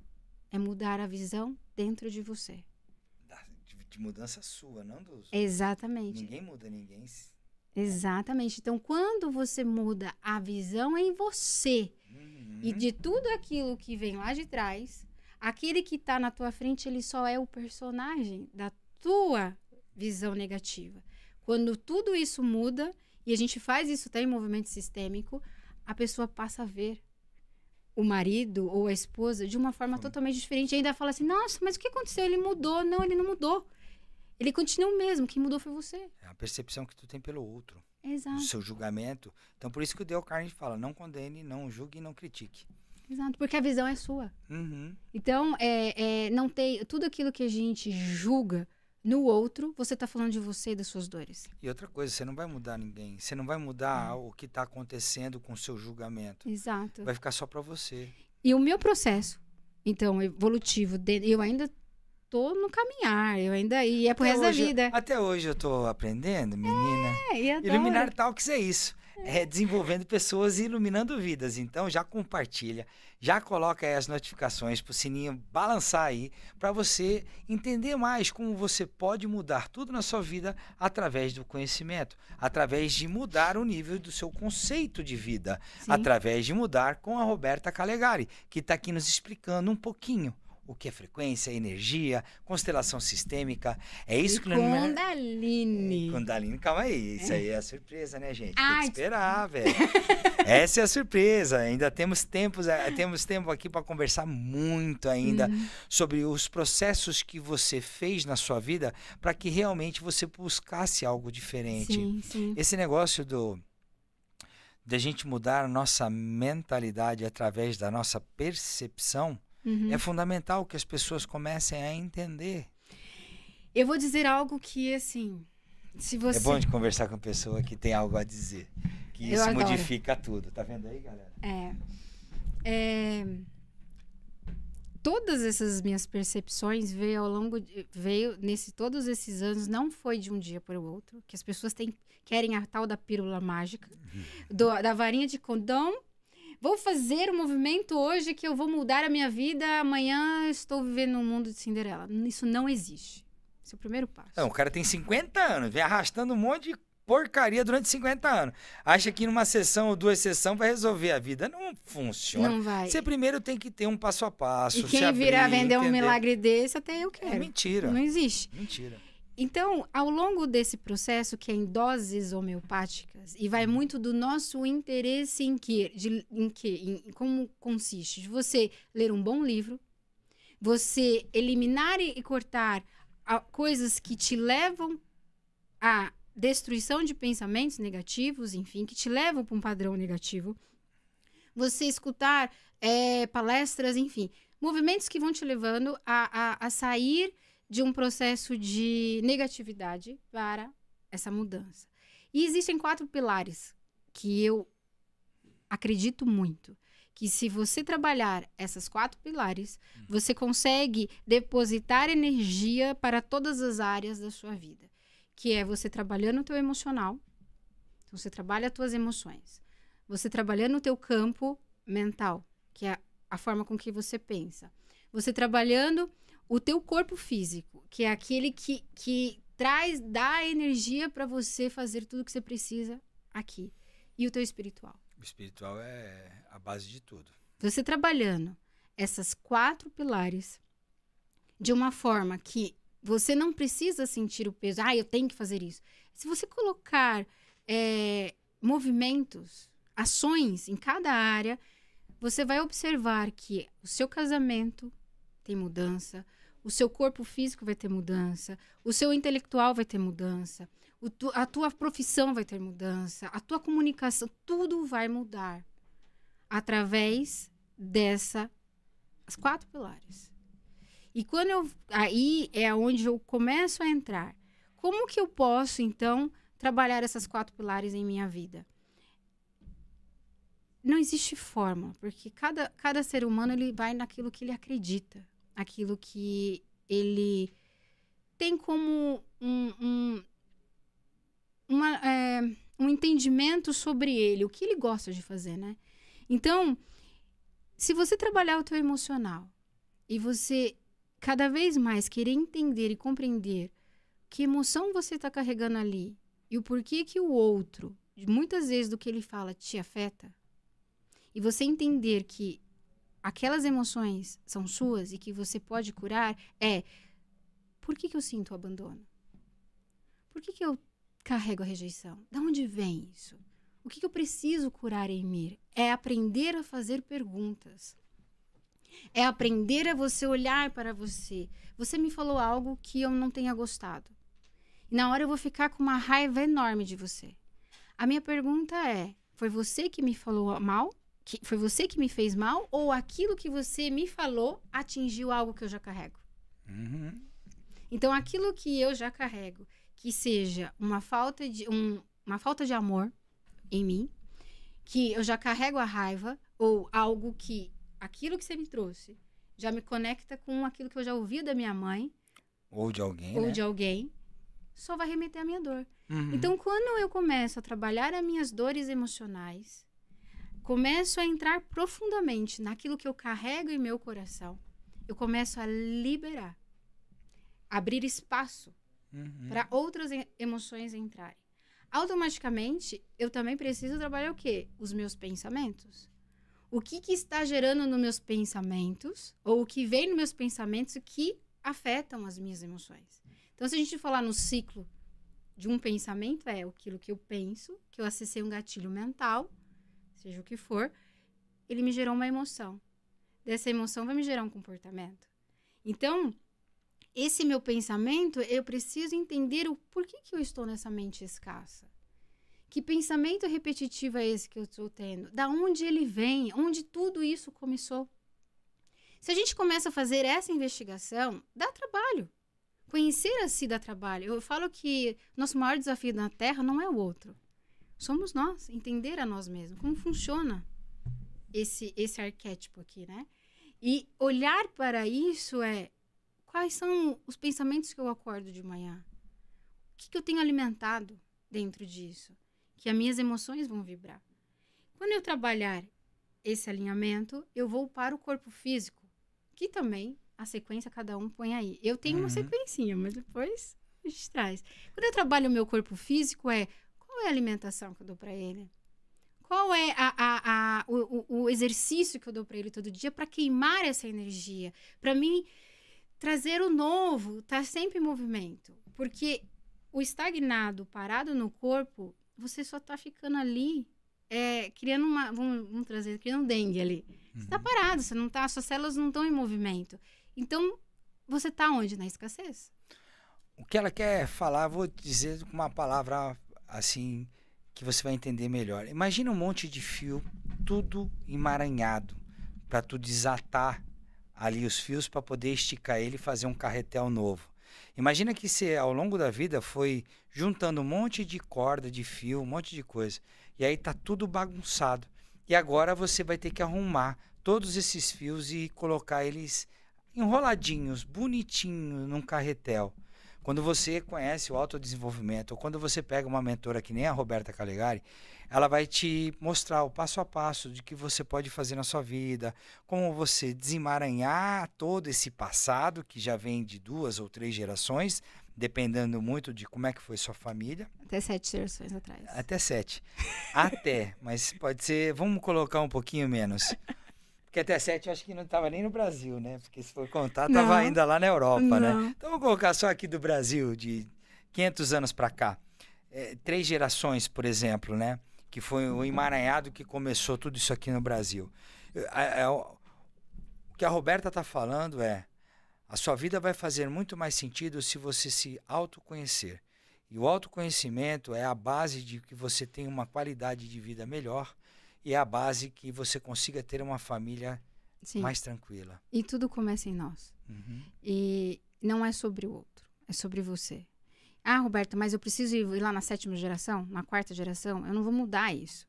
é mudar a visão dentro de você. De mudança sua, não dos... Exatamente. Ninguém muda ninguém. Exatamente. Então, quando você muda a visão em você e de tudo aquilo que vem lá de trás, aquele que está na tua frente, ele só é o personagem da tua visão negativa. Quando tudo isso muda, e a gente faz isso até em movimento sistêmico, a pessoa passa a ver o marido ou a esposa de uma forma totalmente diferente. E ainda fala assim, nossa, mas o que aconteceu? Ele mudou. Não, ele não mudou. Ele continua o mesmo, quem mudou foi você. É a percepção que tu tem pelo outro. Exato. O seu julgamento. Então, por isso que o Dale Carnegie fala, não condene, não julgue e não critique. Exato, porque a visão é sua. Então, não tem tudo aquilo que a gente julga no outro, você está falando de você e das suas dores. E outra coisa, você não vai mudar ninguém. Você não vai mudar o que está acontecendo com o seu julgamento. Exato. Vai ficar só para você. E o meu processo, então, evolutivo, eu ainda tô no caminhar, e é pro resto da vida. Até hoje eu tô aprendendo, menina. E adoro. Iluminar Talks é isso. desenvolvendo pessoas e iluminando vidas. Então já compartilha, já coloca aí as notificações para o sininho balançar aí, para você entender mais como você pode mudar tudo na sua vida através do conhecimento, através de mudar o nível do seu conceito de vida, Sim. através de mudar com a Roberta Calegari, que está aqui nos explicando um pouquinho o que é frequência, energia, constelação sistêmica. É isso que Kundalini. Kundalini, calma aí. Isso aí é a surpresa, né, gente? Tem Ai, que esperar, velho. Essa é a surpresa. Ainda temos tempo aqui para conversar muito ainda sobre os processos que você fez na sua vida para que realmente você buscasse algo diferente. Sim, sim. Esse negócio da gente mudar a nossa mentalidade através da nossa percepção é fundamental que as pessoas comecem a entender. Eu vou dizer algo que, assim, se você... É bom de conversar com pessoa que tem algo a dizer. Que Eu isso adoro. modifica tudo. Tá vendo aí, galera? Todas essas minhas percepções veio todos esses anos, não foi de um dia para o outro, que as pessoas querem a tal da pílula mágica, da varinha de condão. Vou fazer um movimento hoje que eu vou mudar a minha vida, amanhã estou vivendo um mundo de Cinderela. Isso não existe. Esse é o primeiro passo. Não, o cara tem 50 anos, vem arrastando um monte de porcaria durante 50 anos. Acha que numa sessão ou 2 sessões vai resolver a vida. Não funciona. Não vai. Você primeiro tem que ter um passo a passo. E quem virar vender um milagre desse, até eu quero. É mentira. Não existe. Mentira. Então, ao longo desse processo, que é em doses homeopáticas, e vai muito do nosso interesse em como consiste? De você ler um bom livro, você eliminar e cortar coisas que te levam à destruição de pensamentos negativos, enfim, que te levam para um padrão negativo, você escutar palestras, enfim, movimentos que vão te levando a sair de um processo de negatividade para essa mudança. E existem 4 pilares que eu acredito muito, que se você trabalhar essas 4 pilares, você consegue depositar energia para todas as áreas da sua vida, que é você trabalhando o teu emocional, então você trabalha as tuas emoções, você trabalhando o teu campo mental, que é a forma com que você pensa, você trabalhando o teu corpo físico, que é aquele que dá energia para você fazer tudo que você precisa aqui. E o teu espiritual. O espiritual é a base de tudo. Você trabalhando essas 4 pilares de uma forma que você não precisa sentir o peso. Eu tenho que fazer isso. Se você colocar movimentos, ações em cada área, você vai observar que o seu casamento tem mudança, o seu corpo físico vai ter mudança, o seu intelectual vai ter mudança, a tua profissão vai ter mudança, a tua comunicação, tudo vai mudar através as 4 pilares. E aí é onde eu começo a entrar. Como que eu posso, então, trabalhar essas 4 pilares em minha vida? Não existe forma, porque cada ser humano ele vai naquilo que ele acredita, aquilo que ele tem como um entendimento sobre ele, o que ele gosta de fazer, né? Então, se você trabalhar o teu emocional e você cada vez mais querer entender e compreender que emoção você está carregando ali e o porquê que o outro, muitas vezes do que ele fala, te afeta, e você entender que aquelas emoções são suas e que você pode curar, por que eu sinto o abandono? Por que eu carrego a rejeição? De onde vem isso? O que eu preciso curar em mim? É aprender a fazer perguntas. É aprender a você olhar para você. Você me falou algo que eu não tenha gostado. E na hora eu vou ficar com uma raiva enorme de você. A minha pergunta foi você que me falou mal? Foi você que me fez mal? Ou aquilo que você me falou atingiu algo que eu já carrego? Então, aquilo que eu já carrego, que seja uma falta de amor em mim, que eu já carrego a raiva, ou aquilo que você me trouxe já me conecta com aquilo que eu já ouvi da minha mãe. Ou de alguém, Ou né? de alguém. só vai remeter à minha dor. Uhum. Então, quando eu começo a trabalhar as minhas dores emocionais, começo a entrar profundamente naquilo que eu carrego em meu coração, eu começo a liberar, abrir espaço para outras emoções entrarem. Automaticamente, eu também preciso trabalhar o quê? Os meus pensamentos. O que está gerando nos meus pensamentos, ou o que vem nos meus pensamentos que afetam as minhas emoções. Então, se a gente falar no ciclo de um pensamento, é aquilo que eu penso, que eu acessei um gatilho mental, seja o que for, ele me gerou uma emoção. Dessa emoção vai me gerar um comportamento. Então, esse meu pensamento, eu preciso entender o porquê que eu estou nessa mente escassa. Que pensamento repetitivo é esse que eu estou tendo? Da onde ele vem? Onde tudo isso começou? Se a gente começa a fazer essa investigação, dá trabalho. Conhecer a si dá trabalho. Eu falo que nosso maior desafio na Terra não é o outro. Somos nós, entender a nós mesmos. Como funciona esse arquétipo aqui, né? E olhar para isso quais são os pensamentos que eu acordo de manhã? O que eu tenho alimentado dentro disso? Que as minhas emoções vão vibrar. Quando eu trabalhar esse alinhamento, eu vou para o corpo físico, que também a sequência cada um põe aí. Eu tenho uma sequencinha, mas depois a gente traz. Quando eu trabalho o meu corpo físico, qual é a alimentação que eu dou para ele? Qual é o exercício que eu dou para ele todo dia para queimar essa energia? Para mim, trazer o novo, tá sempre em movimento. Porque o estagnado, parado no corpo, você só tá ficando ali, criando criando um dengue ali. Você tá parado, você não tá, suas células não estão em movimento. Então, você tá onde? Na escassez. O que ela quer falar, vou dizer com uma palavra assim, que você vai entender melhor. Imagina um monte de fio, tudo emaranhado, para tu desatar ali os fios para poder esticar ele e fazer um carretel novo. Imagina que você, ao longo da vida, foi juntando um monte de corda, de fio, um monte de coisa. E aí tá tudo bagunçado. E agora você vai ter que arrumar todos esses fios e colocar eles enroladinhos, bonitinhos, num carretel. Quando você conhece o autodesenvolvimento, ou quando você pega uma mentora que nem a Roberta Calegari, ela vai te mostrar o passo a passo de que você pode fazer na sua vida, como você desemaranhar todo esse passado, que já vem de 2 ou 3 gerações, dependendo muito de como é que foi sua família. Até 7 gerações atrás. Até 7. Até, mas pode ser, vamos colocar um pouquinho menos. Porque até 7 eu acho que não estava nem no Brasil, né? Porque se for contar, estava ainda lá na Europa, né? Então vamos colocar só aqui do Brasil, de 500 anos para cá. 3 gerações, por exemplo, né? Que foi o emaranhado que começou tudo isso aqui no Brasil. O que a Roberta está falando a sua vida vai fazer muito mais sentido se você se autoconhecer. E o autoconhecimento é a base de que você tenha uma qualidade de vida melhor e é a base que você consiga ter uma família mais tranquila. E tudo começa em nós. E não é sobre o outro, é sobre você. Ah, Roberta, mas eu preciso ir lá na 7ª geração, na 4ª geração, eu não vou mudar isso.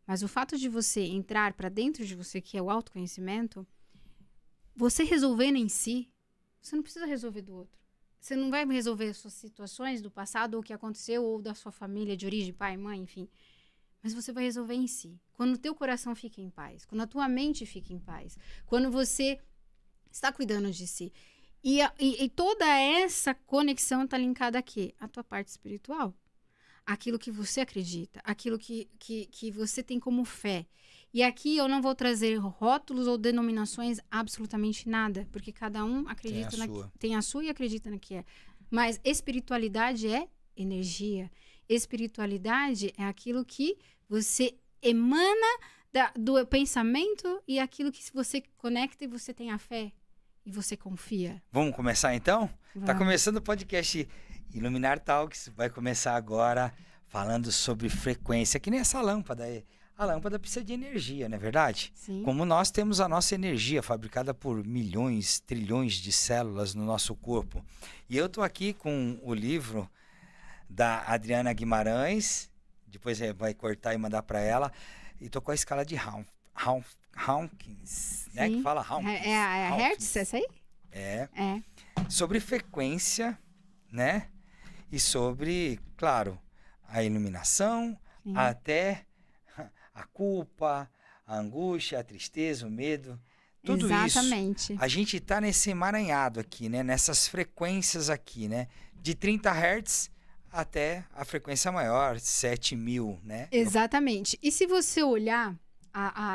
Mas o fato de você entrar para dentro de você, que é o autoconhecimento, você resolvendo em si, você não precisa resolver do outro. Você não vai resolver as suas situações do passado, ou o que aconteceu, ou da sua família de origem, pai, mãe, enfim. Mas você vai resolver em si. Quando o teu coração fica em paz, quando a tua mente fica em paz, quando você está cuidando de si. E toda essa conexão está linkada a quê? A tua parte espiritual. Aquilo que você acredita, aquilo que você tem como fé. E aqui eu não vou trazer rótulos ou denominações, absolutamente nada, porque cada um acredita tem a sua e acredita na que é. Mas espiritualidade é energia. Espiritualidade é aquilo que você emana do pensamento e aquilo que você conecta e você tem a fé e você confia. Vamos começar então? Está começando o podcast Iluminar Talks, vai começar agora falando sobre frequência, que nem essa lâmpada aí. A lâmpada precisa de energia, não é verdade? Sim. Como nós temos a nossa energia fabricada por milhões, trilhões de células no nosso corpo. E eu estou aqui com o livro da Adriana Guimarães, depois vai cortar e mandar para ela, e estou com a escala de Hawkins, né? Que fala Hawkins. É a Hertz, essa aí? Sobre frequência, né? e sobre, claro, a iluminação, Sim. até a culpa, a angústia, a tristeza, o medo. Tudo Exatamente. isso, a gente está nesse emaranhado aqui, né? Nessas frequências aqui, né? De 30 Hz até a frequência maior, 7.000, né? Exatamente. E se você olhar,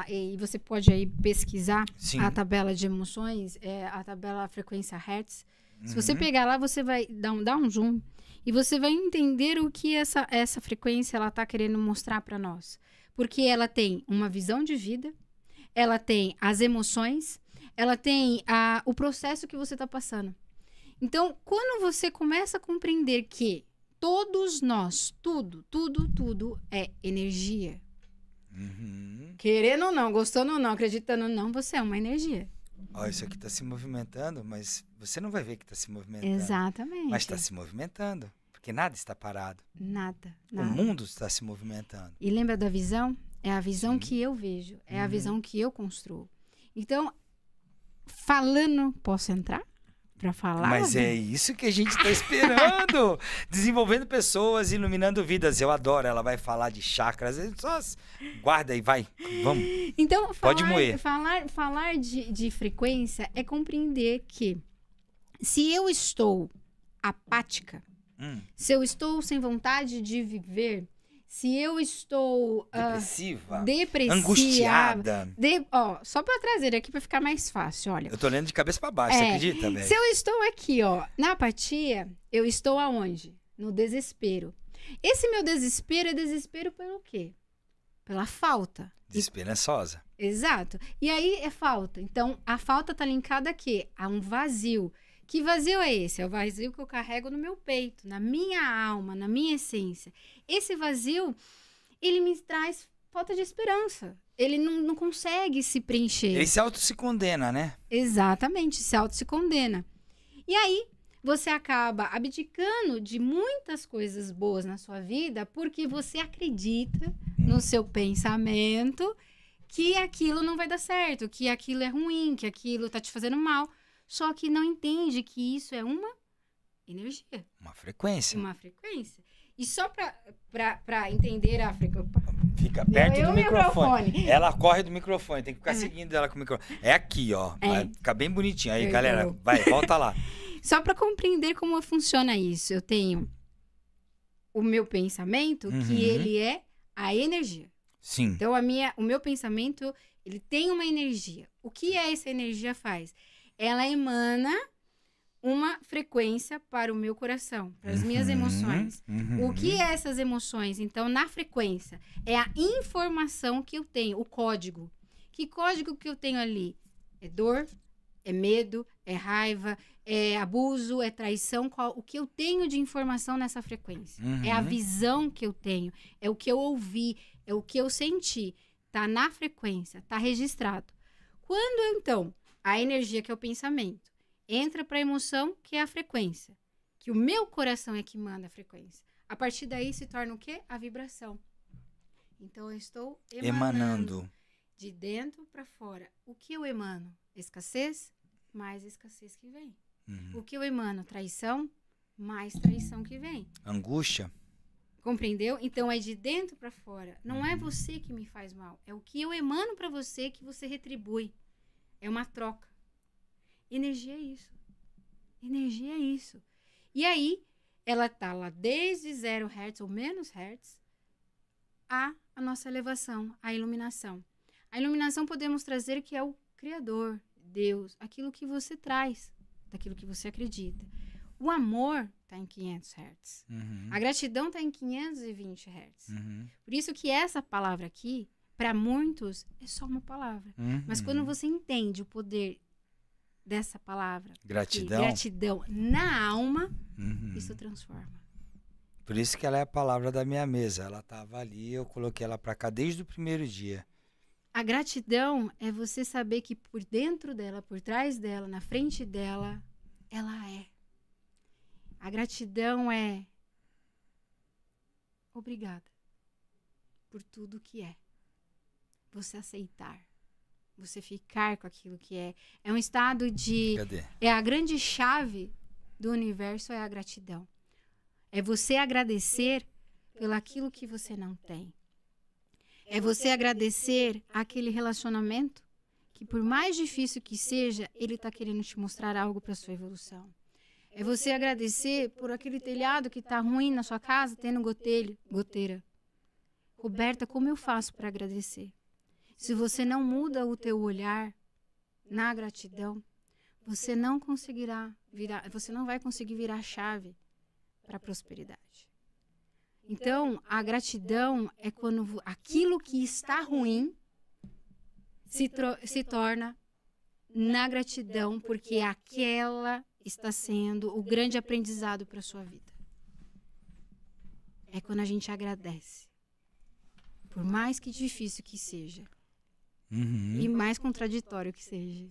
e você pode aí pesquisar Sim. a tabela de emoções, a tabela frequência Hertz. Se você Uhum. pegar lá, você vai dar um zoom e você vai entender o que essa frequência ela está querendo mostrar para nós. Porque ela tem uma visão de vida, ela tem as emoções, ela tem o processo que você está passando. Então, quando você começa a compreender que todos nós, tudo é energia. Uhum. Querendo ou não, gostando ou não, acreditando ou não, você é uma energia. Ó, isso aqui está se movimentando, mas você não vai ver que está se movimentando. Exatamente. Mas está se movimentando, porque nada está parado. Nada. O mundo está se movimentando. E lembra da visão? É a visão Sim. que eu vejo, é a visão que eu construo. Então, falando, posso entrar? Para falar? Mas é isso que a gente está esperando. Desenvolvendo pessoas, iluminando vidas. Eu adoro. Ela vai falar de chakras. Só guarda aí, vai. Vamos. Então, Pode moer. falar de frequência é compreender que se eu estou apática, se eu estou sem vontade de viver, se eu estou depressiva, angustiada. Só para trazer aqui para ficar mais fácil, olha. Eu tô lendo de cabeça para baixo, você acredita, velho? Se eu estou aqui, na apatia, eu estou aonde? No desespero. Esse meu desespero é desespero pelo quê? Pela falta. Desesperançosa. Exato. E aí é falta. Então, a falta tá linkada a quê? A um vazio. Que vazio é esse? É o vazio que eu carrego no meu peito, na minha alma, na minha essência. Esse vazio, ele me traz falta de esperança. Ele não consegue se preencher. Ele se condena, né? Exatamente, se condena. E aí, você acaba abdicando de muitas coisas boas na sua vida porque você acredita no seu pensamento que aquilo não vai dar certo, que aquilo é ruim, que aquilo tá te fazendo mal. Só que não entende que isso é uma energia. Uma frequência. Uma frequência. E só para entender a frequência... Fica perto do microfone. Ela corre do microfone, tem que ficar seguindo ela com o microfone. É aqui, ó. Vai ficar bem bonitinho. Aí, galera, vai, volta lá. Só para compreender como funciona isso, eu tenho o meu pensamento, que ele é a energia. Sim. Então, o meu pensamento, ele tem uma energia. O que essa energia faz? Ela emana uma frequência para o meu coração, para as minhas emoções. O que é essas emoções? Então, na frequência, é a informação que eu tenho, o código. Que código que eu tenho ali? É dor, é medo, é raiva, é abuso, é traição. O que eu tenho de informação nessa frequência? É a visão que eu tenho, é o que eu ouvi, é o que eu senti. Tá na frequência, tá registrado. Quando, então, a energia, que é o pensamento, entra para a emoção, que é a frequência. Que o meu coração é que manda a frequência. A partir daí se torna o quê? A vibração. Então, eu estou emanando de dentro para fora. O que eu emano? Escassez, mais escassez que vem. O que eu emano? Traição, mais traição que vem. Angústia. Compreendeu? Então, é de dentro para fora. Não é você que me faz mal. É o que eu emano para você que você retribui. É uma troca. Energia é isso. Energia é isso. E aí, ela tá lá desde 0 Hz ou menos Hz a nossa elevação, a iluminação. A iluminação podemos trazer que é o Criador, Deus, aquilo que você traz, daquilo que você acredita. O amor está em 500 Hz. A gratidão está em 520 Hz. Por isso que essa palavra aqui, para muitos, é só uma palavra. Mas quando você entende o poder dessa palavra, gratidão na alma, isso transforma. Por isso que ela é a palavra da minha mesa. Ela estava ali, eu coloquei ela para cá desde o primeiro dia. A gratidão é você saber que por dentro dela, por trás dela, na frente dela, ela é. A gratidão é obrigada por tudo que é. Você aceitar. Você ficar com aquilo que é. É um estado de... Cadê? É a grande chave do universo, é a gratidão. É você agradecer pelaquilo que você não tem. É você agradecer aquele relacionamento que, por mais difícil que seja, ele está querendo te mostrar algo para sua evolução. É você agradecer por aquele telhado que está ruim na sua casa, tendo goteira. Roberta, como eu faço para agradecer? Se você não muda o teu olhar na gratidão, você não vai conseguir virar a chave para a prosperidade. Então, a gratidão é quando aquilo que está ruim se torna na gratidão, porque aquela está sendo o grande aprendizado para a sua vida. É quando a gente agradece. Por mais que difícil que seja. E mais contraditório que seja.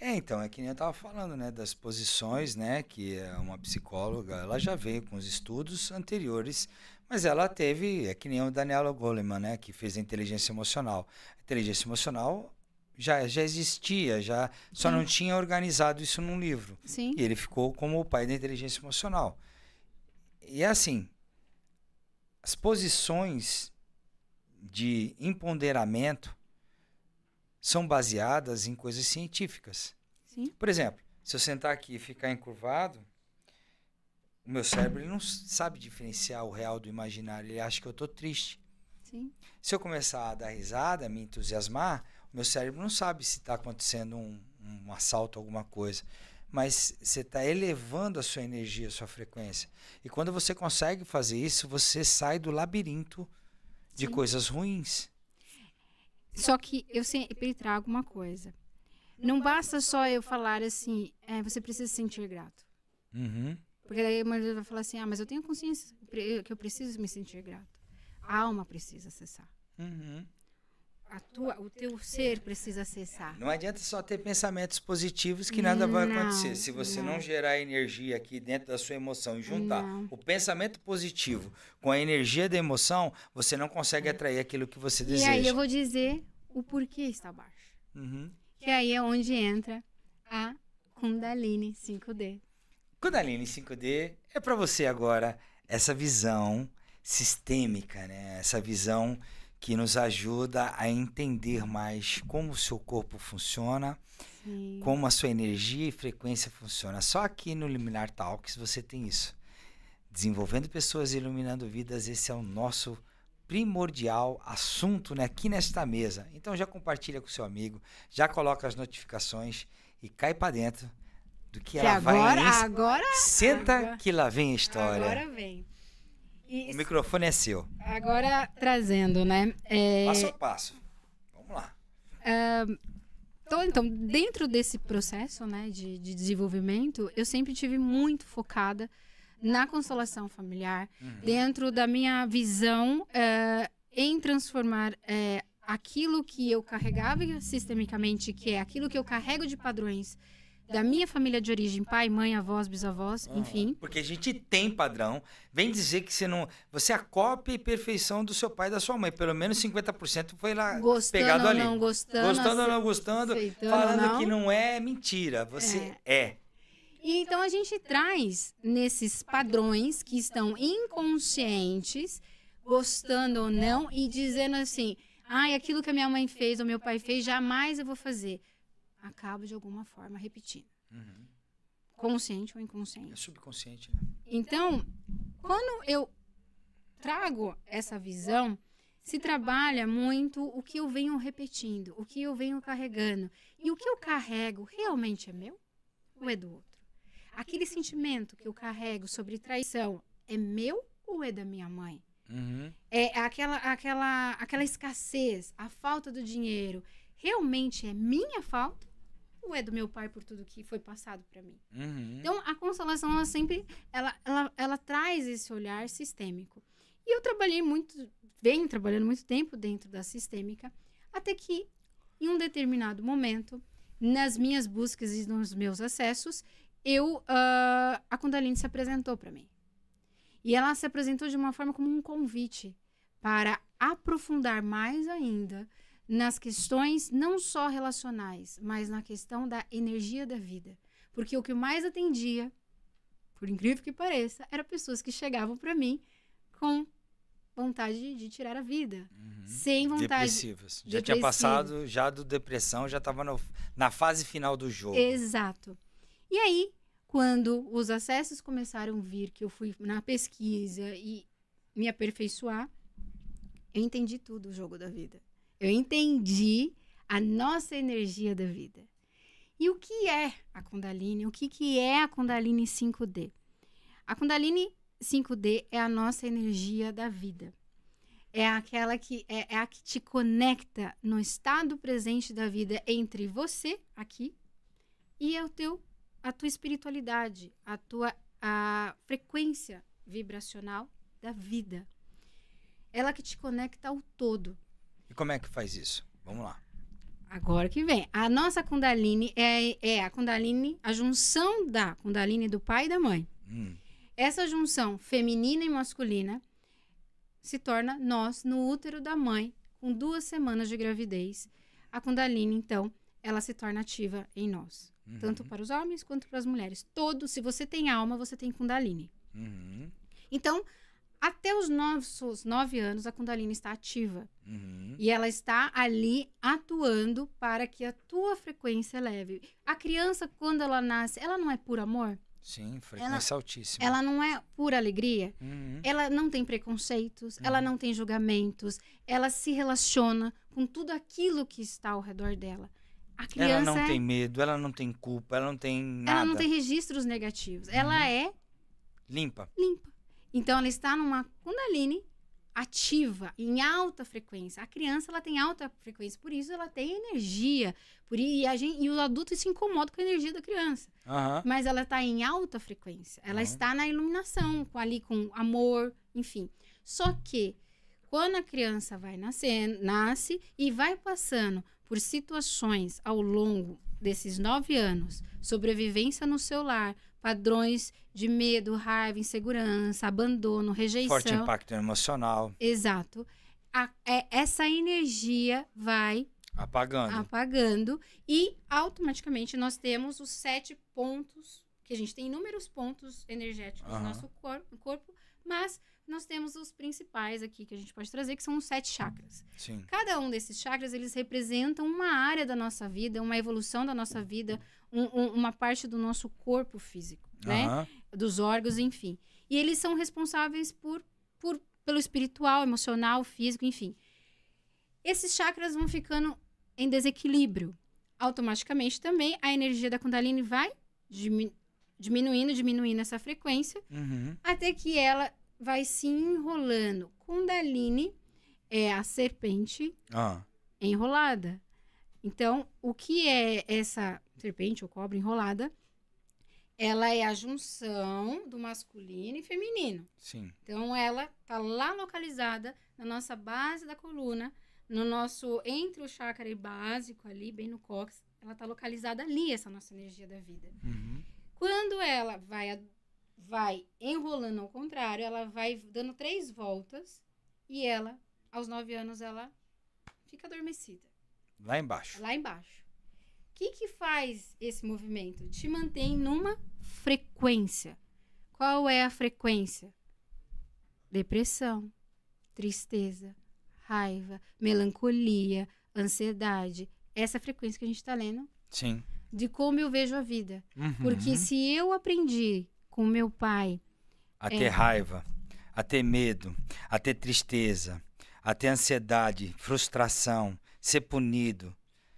Então, é que nem eu estava falando, né, das posições, né, que uma psicóloga, ela já veio com os estudos anteriores, mas ela teve, é que nem o Daniel Goleman, né, que fez a inteligência emocional. A inteligência emocional já existia, só não tinha organizado isso num livro. Sim. E ele ficou como o pai da inteligência emocional. E é assim, as posições de empoderamento são baseadas em coisas científicas. Sim. Por exemplo, se eu sentar aqui e ficar encurvado, o meu cérebro ele não sabe diferenciar o real do imaginário, ele acha que eu estou triste. Sim. Se eu começar a dar risada, me entusiasmar, o meu cérebro não sabe se está acontecendo um assalto, alguma coisa. Mas você está elevando a sua energia, a sua frequência. E quando você consegue fazer isso, você sai do labirinto de coisas ruins. Só que eu sempre trago uma coisa. Não basta só eu falar assim, você precisa se sentir grato. Porque daí a maioria vai falar assim, mas eu tenho consciência que eu preciso me sentir grato. A alma precisa acessar. O teu ser precisa acessar. Não adianta só ter pensamentos positivos que nada vai acontecer. Se você não gerar energia aqui dentro da sua emoção e juntar o pensamento positivo com a energia da emoção, você não consegue atrair aquilo que você deseja. E aí eu vou dizer o porquê está baixo. Que aí é onde entra a Kundalini 5D. Kundalini 5D é para você agora essa visão sistêmica, né? Essa visão que nos ajuda a entender mais como o seu corpo funciona, como a sua energia e frequência funciona. Só aqui no Luminar Talks você tem isso. Desenvolvendo pessoas e iluminando vidas, esse é o nosso primordial assunto, né, aqui nesta mesa. Então já compartilha com seu amigo, já coloca as notificações e cai para dentro do que ela agora Senta que lá vem a história. Agora vem. O microfone é seu. Agora trazendo, né? Passo a passo. Vamos lá. Então, dentro desse processo, né, de desenvolvimento, eu sempre tive muito focada na constelação familiar, dentro da minha visão em transformar aquilo que eu carregava sistemicamente, que é aquilo que eu carrego de padrões da minha família de origem, pai, mãe, avós, bisavós, enfim. Porque a gente tem padrão. Vem dizer que você é a cópia e perfeição do seu pai e da sua mãe. Pelo menos 50% foi lá pegado ali. Gostando ou não gostando, falando que não é mentira. Você é. E então a gente traz nesses padrões que estão inconscientes, gostando ou não, e dizendo assim, aquilo que a minha mãe fez ou meu pai fez, jamais eu vou fazer. Acabo de alguma forma repetindo. Consciente ou inconsciente. É subconsciente, né? Então, quando eu trago essa visão, se trabalha muito o que eu venho repetindo, o que eu venho carregando. E o que eu carrego realmente é meu ou é do outro? Aquele sentimento que eu carrego sobre traição é meu ou é da minha mãe? É aquela escassez, a falta do dinheiro, realmente é minha falta? Ou é do meu pai por tudo que foi passado para mim? Então, a constelação, ela traz esse olhar sistêmico. E eu venho trabalhando muito tempo dentro da sistêmica, até que, em um determinado momento, nas minhas buscas e nos meus acessos, a Kundalini se apresentou para mim. E ela se apresentou de uma forma como um convite para aprofundar mais ainda nas questões não só relacionais, mas na questão da energia da vida. Porque o que eu mais atendia por incrível que pareça, eram pessoas que chegavam para mim com vontade de tirar a vida. Sem vontade. Depressivas. Já tinha passado já do depressão, já estava na fase final do jogo. Exato. E aí, quando os acessos começaram a vir, que eu fui na pesquisa e me aperfeiçoar, eu entendi tudo o jogo da vida. Eu entendi a nossa energia da vida. E o que é a Kundalini? O que é a Kundalini 5D? A Kundalini 5D é a nossa energia da vida. É aquela que é a que te conecta no estado presente da vida entre você aqui e a tua espiritualidade, a frequência vibracional da vida. Ela que te conecta ao todo. E como é que faz isso? Vamos lá. Agora que vem. A nossa Kundalini é a Kundalini, a junção da Kundalini do pai e da mãe. Essa junção feminina e masculina se torna nós no útero da mãe, com 2 semanas de gravidez. A Kundalini, então, ela se torna ativa em nós. Tanto para os homens quanto para as mulheres. Se você tem alma, você tem Kundalini. Então, até os nossos 9 anos, a Kundalini está ativa. E ela está ali atuando para que a tua frequência eleve. A criança, quando ela nasce, ela não é por amor? Sim, frequência altíssima. Ela não é por alegria? Ela não tem preconceitos, ela não tem julgamentos, ela se relaciona com tudo aquilo que está ao redor dela. A criança ela não tem medo, ela não tem culpa, ela não tem nada. Ela não tem registros negativos. Ela é limpa. Então, ela está numa Kundalini ativa, em alta frequência. A criança, ela tem alta frequência, por isso ela tem energia. E os adultos se incomodam com a energia da criança. Mas ela está em alta frequência. Ela está na iluminação, com amor, enfim. Só que, quando a criança nasce e vai passando por situações ao longo desses 9 anos, sobrevivência no seu lar, padrões de medo, raiva, insegurança, abandono, rejeição. Forte impacto emocional. Exato. Essa energia vai apagando e automaticamente nós temos os 7 pontos, que a gente tem inúmeros pontos energéticos no nosso corpo, mas nós temos os principais aqui que a gente pode trazer, que são os 7 chakras. Sim. Cada um desses chakras, eles representam uma área da nossa vida, uma evolução da nossa vida, uma parte do nosso corpo físico, né? Dos órgãos, enfim. E eles são responsáveis pelo espiritual, emocional, físico, enfim. Esses chakras vão ficando em desequilíbrio. Automaticamente também a energia da Kundalini vai diminuindo essa frequência, até que ela vai se enrolando. Kundalini é a serpente enrolada. Então, o que é essa serpente ou cobra enrolada? Ela é a junção do masculino e feminino. Sim. Então, ela está lá localizada na nossa base da coluna, entre o chakra básico ali, bem no cóccix. Ela está localizada ali, essa nossa energia da vida. Quando ela vai enrolando ao contrário, ela vai dando 3 voltas e ela, aos 9 anos, ela fica adormecida. Lá embaixo. O que faz esse movimento? Te mantém numa frequência. Qual é a frequência? Depressão, tristeza, raiva, melancolia, ansiedade. Essa frequência que a gente está lendo. Sim. De como eu vejo a vida. Porque se eu aprendi com meu pai a ter raiva, a ter medo, a ter tristeza, a ter ansiedade, frustração, ser punido,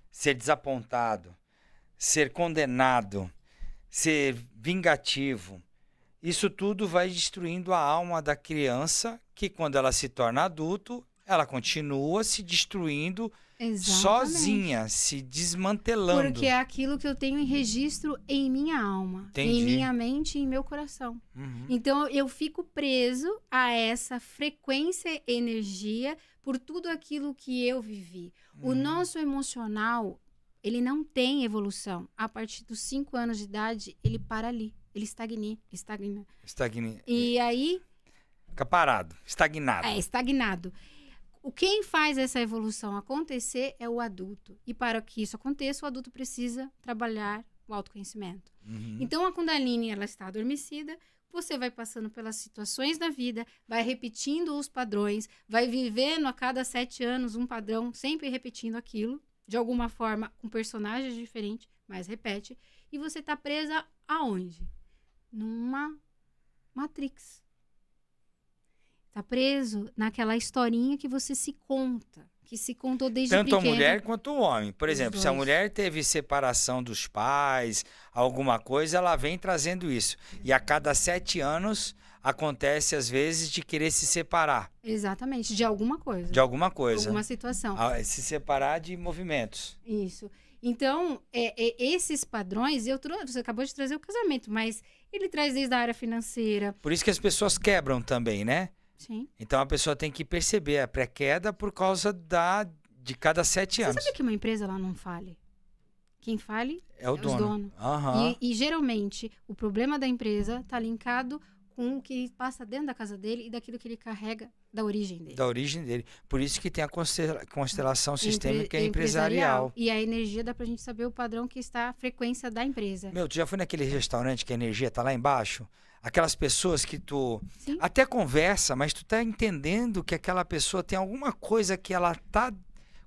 ser desapontado, ser condenado, ser vingativo. Isso tudo vai destruindo a alma da criança, que quando ela se torna adulto, ela continua se destruindo sozinha, se desmantelando. Porque é aquilo que eu tenho em registro em minha alma, em minha mente e em meu coração. Então, eu fico preso a essa frequência, energia, por tudo aquilo que eu vivi. O nosso emocional, ele não tem evolução. A partir dos 5 anos de idade, ele para ali. Ele estagna. E aí... Fica parado, estagnado. Estagnado. Quem faz essa evolução acontecer é o adulto. E para que isso aconteça, o adulto precisa trabalhar o autoconhecimento. Uhum. Então, a Kundalini, ela está adormecida, você vai passando pelas situações da vida, vai repetindo os padrões, vai vivendo a cada 7 anos um padrão, sempre repetindo aquilo, de alguma forma, com personagens diferentes, mas repete, e você está presa aonde? Numa Matrix. Tá preso naquela historinha que você se conta, que se contou desde Tanto pequeno. a mulher quanto o homem. Por Os exemplo, se a dois. mulher teve separação dos pais, alguma coisa, ela vem trazendo isso. E a cada 7 anos acontece, às vezes, de querer se separar Exatamente, de alguma coisa. de alguma coisa. Alguma situação. Se separar de movimentos. Isso. Então, esses padrões, você acabou de trazer o casamento, mas ele traz desde a área financeira. Por isso que as pessoas quebram também, né? Sim. Então a pessoa tem que perceber a pré-queda por causa de cada 7 Você anos. sabe que uma empresa ela não fale? Quem fale É o os dono. donos. Aham. E geralmente o problema da empresa está linkado com o que passa dentro da casa dele e daquilo que ele carrega da origem dele. Da origem dele. Por isso que tem a constelação sistêmica e Empresarial. empresarial. E a energia dá pra gente saber o padrão que está a frequência da empresa. Meu, tu já foi naquele restaurante que a energia tá lá embaixo? Aquelas pessoas que tu Sim. até conversa, mas tu tá entendendo que aquela pessoa tem alguma coisa que ela tá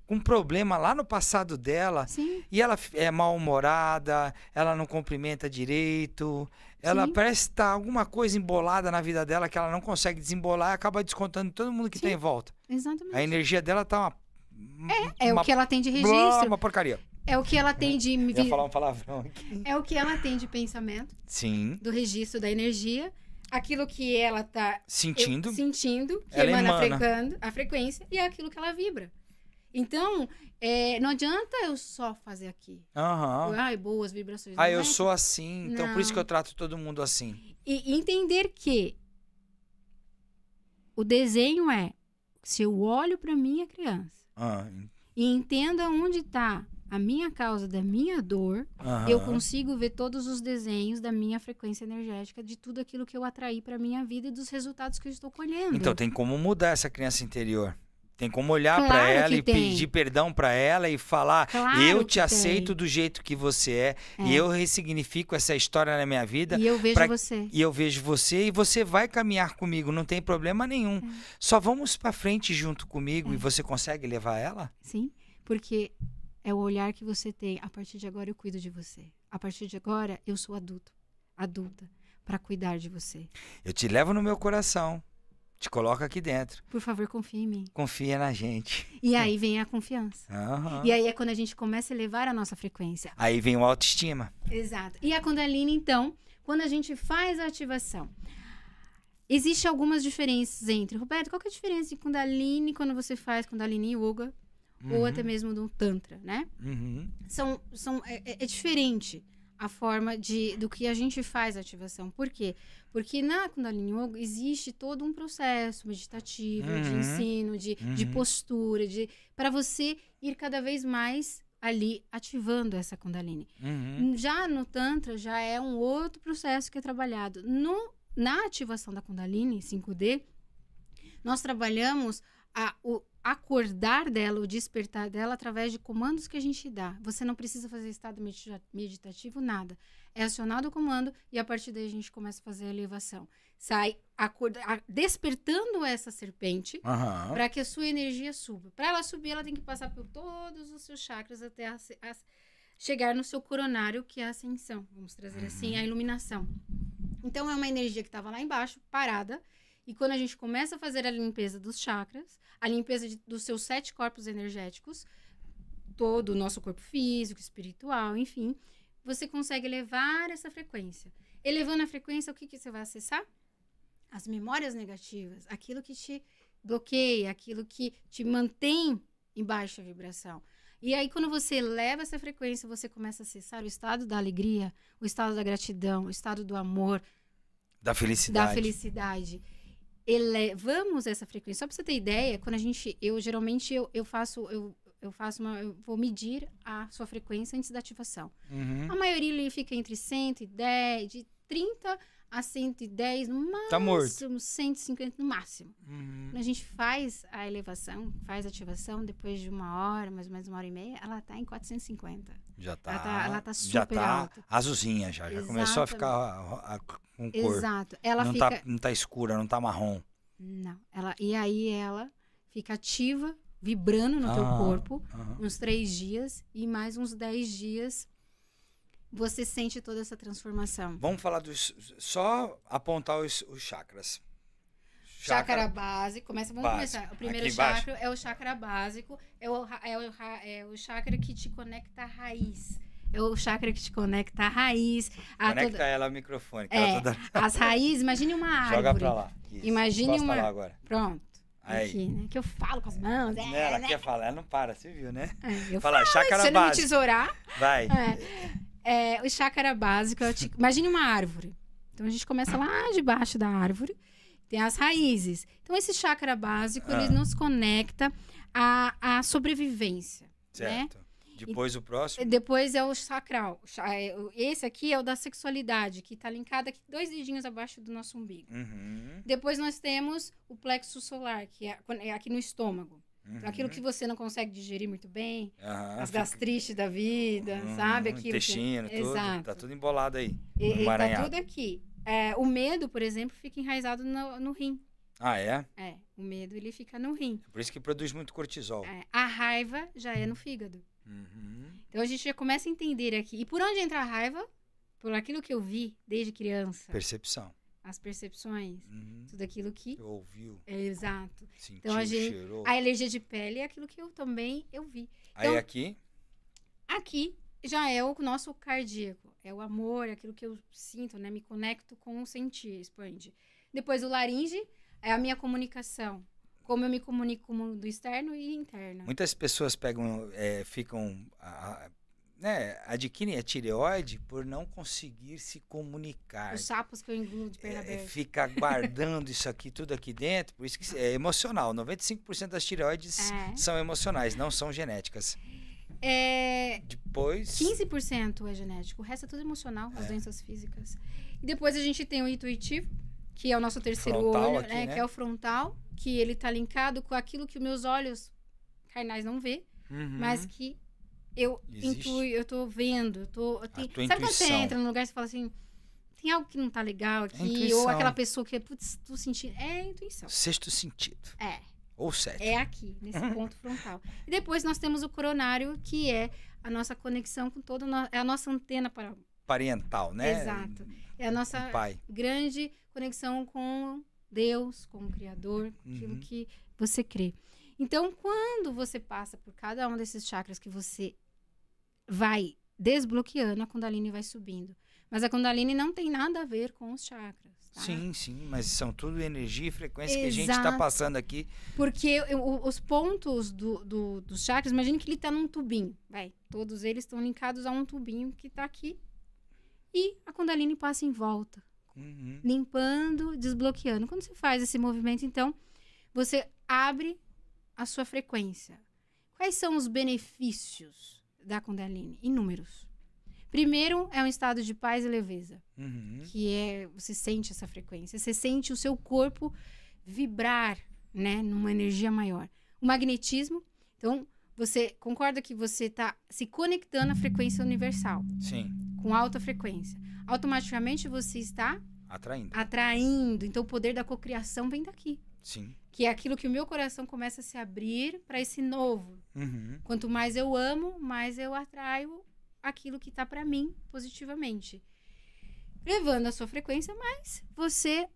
com problema lá no passado dela. Sim. E ela é mal-humorada, ela não cumprimenta direito, ela Sim. parece estar alguma coisa embolada na vida dela que ela não consegue desembolar e acaba descontando em todo mundo que Sim. tá em volta. Exatamente. A energia dela tá É o que ela tem de registro, uma porcaria. é o que ela tem de Eu ia falar um palavrão aqui. é o que ela tem de pensamento, Sim, do registro da energia, aquilo que ela tá sentindo. sentindo, que Ela emana a frequência, e é aquilo que ela vibra. Então, não adianta eu só fazer aqui. Aham. Ai, boas vibrações. Ah, Não eu é sou assim, então por isso que eu Não. trato todo mundo assim. E entender que o desenho é, se eu olho para minha criança Ah, e entenda onde está a minha causa da minha dor, eu aham. consigo ver todos os desenhos da minha frequência energética, de tudo aquilo que eu atraí para minha vida e dos resultados que eu estou colhendo. Então tem como mudar essa criança interior. Tem como olhar Claro pra ela que e tem. pedir perdão pra ela e falar: Claro eu que te tem. aceito do jeito que você é, e eu ressignifico essa história na minha vida. E eu vejo pra- você. E eu vejo você e você vai caminhar comigo, não tem problema nenhum. Só vamos pra frente junto comigo e você consegue levar ela? Sim, porque é o olhar que você tem. A partir de agora eu cuido de você. A partir de agora eu sou adulta, para cuidar de você. Eu te levo no meu coração, te coloco aqui dentro. Por favor, confie em mim. Confia na gente. E aí vem a confiança. Aham. E aí é quando a gente começa a elevar a nossa frequência. Aí vem o autoestima. Exato. E a Kundalini, então, quando a gente faz a ativação, existem algumas diferenças entre. Roberto, qual que é a diferença de Kundalini quando você faz Kundalini Yoga ou até mesmo do Tantra, né? Uhum. É diferente a forma do que a gente faz a ativação. Por quê? Porque na Kundalini Yoga existe todo um processo meditativo, de Uhum. ensino, de postura, para você ir cada vez mais ali ativando essa Kundalini. Uhum. Já no Tantra, já é um outro processo que é trabalhado. Na ativação da Kundalini 5D, nós trabalhamos o acordar dela, o despertar dela através de comandos que a gente dá. Você não precisa fazer estado meditativo, nada. É acionado o comando e a partir daí a gente começa a fazer a elevação. Sai despertando essa serpente Aham. para que a sua energia suba. Para ela subir, ela tem que passar por todos os seus chakras até chegar no seu coronário, que é a ascensão. Vamos trazer assim, a iluminação. Então, é uma energia que estava lá embaixo, parada. E quando a gente começa a fazer a limpeza dos chakras, a limpeza dos seus 7 corpos energéticos, todo o nosso corpo físico, espiritual, enfim, você consegue elevar essa frequência. Elevando a frequência, o que você vai acessar? As memórias negativas, aquilo que te bloqueia, aquilo que te mantém em baixa vibração. E aí, quando você eleva essa frequência, você começa a acessar o estado da alegria, o estado da gratidão, o estado do amor, Da felicidade. da felicidade. Elevamos essa frequência. Só para você ter ideia, quando eu geralmente vou medir a sua frequência antes da ativação. Uhum. A maioria ele fica entre 110, de 30 a 110, no Tá morto. máximo 150 no máximo. Uhum. Quando a gente faz a elevação, faz a ativação, depois de 1 hora, mais ou menos 1 hora e meia, ela tá em 450. Já tá. Ela tá já super tá alta. azulzinha já. Já começou a ficar com cor. Exato. Ela Não fica... não tá escura, não tá marrom. Não. E aí ela fica ativa, vibrando no teu corpo, uns 3 dias, e mais uns 10 dias você sente toda essa transformação. Vamos falar só apontar os chakras. Chakra básico. Vamos começar. O primeiro Aqui chakra é o chakra básico. É o chakra que te conecta à raiz. É o chakra que te conecta à raiz. Conecta ela ao microfone. As raízes, imagine uma árvore. Joga pra lá. Isso. Imagine uma... lá agora. Pronto. Aí. Aqui, né? Que eu falo com as mãos. Ela quer falar, ela não para, você viu, né? Eu Fala, falo, chakra se você não me básico. tesourar... Vai. O chakra básico, imagine uma árvore. Então, a gente começa lá debaixo da árvore, tem as raízes. Então, esse chakra básico, ele nos conecta à sobrevivência. Certo. Né? Depois o próximo? Depois é o sacral. Esse aqui é o da sexualidade, que está linkado aqui 2 dedinhos abaixo do nosso umbigo. Uhum. Depois nós temos o plexo solar, que é aqui no estômago. Então, aquilo que você não consegue digerir muito bem, as gastrites da vida, sabe? Aquilo intestino, tudo. Exato. Tá tudo embolado aí. Tá tudo aqui. O medo, por exemplo, fica enraizado no rim. Ah, é? O medo, ele fica no rim. Por isso que produz muito cortisol. A raiva já é no fígado. Então, a gente já começa a entender aqui. E por onde entra a raiva? Por aquilo que eu vi desde criança. Percepção. As percepções, tudo aquilo que... Ouviu. Exato. Sentiu, então, cheirou. A alergia de pele é aquilo que eu vi. Aí Então, aqui já é o nosso cardíaco. É o amor, é aquilo que eu sinto, né? Me conecto com o sentir, expande. Depois o laringe é a minha comunicação. Como eu me comunico com o mundo externo e interno. Muitas pessoas adquirem a tireoide por não conseguir se comunicar. Os sapos que eu engulo de perna aberta. Fica guardando isso aqui, tudo aqui dentro, por isso que é emocional. 95% das tireoides são emocionais, não são genéticas. Depois... 15% é genético, o resto é tudo emocional, as doenças físicas. E depois a gente tem o intuitivo, que é o nosso terceiro frontal olho, aqui, né? Que é o frontal, que ele tá linkado com aquilo que os meus olhos carnais não vê, mas que eu intuo, eu tô vendo, sabe quando você entra num lugar e você fala assim, tem algo que não tá legal aqui, ou aquela pessoa que, putz, tô sentindo, é a intuição. Sexto sentido. Ou sétimo. É aqui, nesse ponto frontal. E depois nós temos o coronário, que é a nossa conexão com é a nossa antena parental, né? Exato. É a nossa grande conexão com Deus, com o Criador, com aquilo que você crê. Então, quando você passa por cada um desses chakras que você vai desbloqueando, a Kundalini vai subindo. Mas a Kundalini não tem nada a ver com os chakras. Tá? Sim, mas são tudo energia e frequência que a gente está passando aqui. Porque os pontos dos chakras, imagine que ele está num tubinho, todos eles estão linkados a um tubinho que está aqui. E a Kundalini passa em volta, limpando, desbloqueando. Quando você faz esse movimento, então, você abre a sua frequência. Quais são os benefícios da Kundalini? Inúmeros. Primeiro, é um estado de paz e leveza. Que você sente essa frequência. Você sente o seu corpo vibrar, né? Numa energia maior. O magnetismo. Então, você concorda que você está se conectando à frequência universal. Sim. Com alta frequência. Automaticamente, você está... Atraindo. Então, o poder da cocriação vem daqui. Sim. Que é aquilo que o meu coração começa a se abrir para esse novo. Quanto mais eu amo, mais eu atraio aquilo que está para mim positivamente. Levando a sua frequência, mais você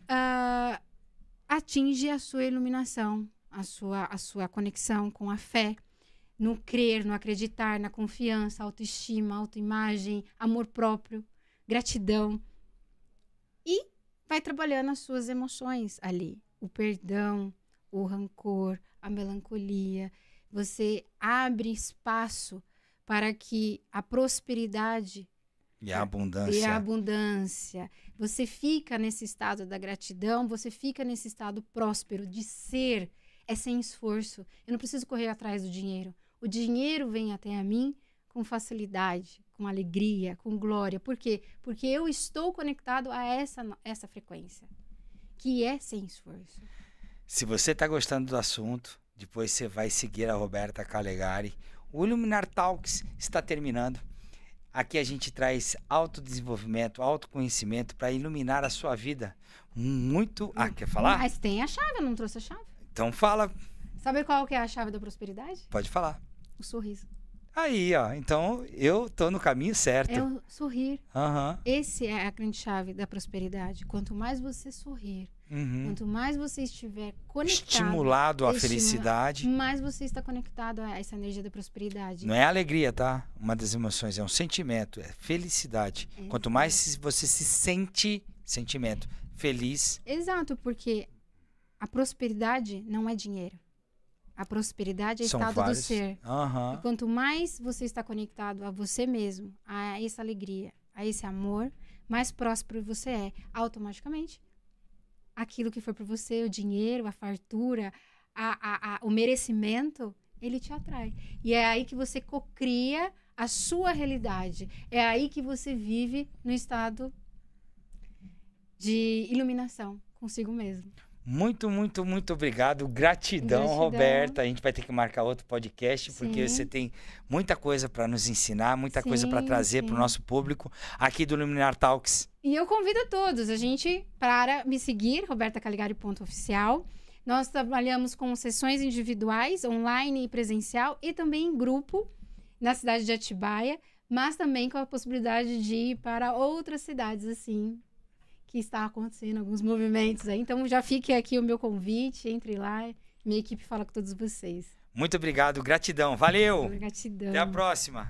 atinge a sua iluminação, a sua conexão com a fé, no crer, no acreditar, na confiança, autoestima, autoimagem, amor próprio, gratidão. E vai trabalhando as suas emoções ali. O perdão, o rancor, a melancolia. Você abre espaço para que a prosperidade e a abundância. Você fica nesse estado da gratidão, você fica nesse estado próspero de ser. É sem esforço. Eu não preciso correr atrás do dinheiro. O dinheiro vem até a mim com facilidade, com alegria, com glória. Por quê? Porque eu estou conectado a essa frequência, que é sem esforço. Se você está gostando do assunto, depois você vai seguir a Roberta Calegari. O Iluminar Talks está terminando. Aqui a gente traz autodesenvolvimento, autoconhecimento para iluminar a sua vida. Muito... quer falar? Mas tem a chave, eu não trouxe a chave. Então fala. Sabe qual que é a chave da prosperidade? Pode falar. O sorriso. Aí, ó. Então eu tô no caminho certo. É o sorrir. Uhum. Esse é a grande chave da prosperidade. Quanto mais você sorrir, quanto mais você estiver conectado, estimulado à felicidade, mais você está conectado a essa energia da prosperidade. Não é alegria, tá? Uma das emoções, é um sentimento, é felicidade. Quanto mais você se sente, sentimento, feliz. Exato, porque a prosperidade não é dinheiro. A prosperidade é estado do ser. E quanto mais você está conectado a você mesmo, a essa alegria, a esse amor, mais próspero você é. Automaticamente, aquilo que for para você, o dinheiro, a fartura, o merecimento, ele te atrai. E é aí que você cocria a sua realidade. É aí que você vive no estado de iluminação consigo mesmo. Muito, muito, muito obrigado. Gratidão, Roberta. A gente vai ter que marcar outro podcast, porque você tem muita coisa para nos ensinar, muita coisa para trazer para o nosso público aqui do Iluminar Talks. E eu convido todos para me seguir, robertacalegari.oficial. Nós trabalhamos com sessões individuais, online e presencial, e também em grupo na cidade de Atibaia, mas também com a possibilidade de ir para outras cidades, assim, que está acontecendo alguns movimentos aí. Então já fique aqui o meu convite, entre lá, minha equipe fala com todos vocês. Muito obrigado, gratidão, valeu! Gratidão. Até a próxima!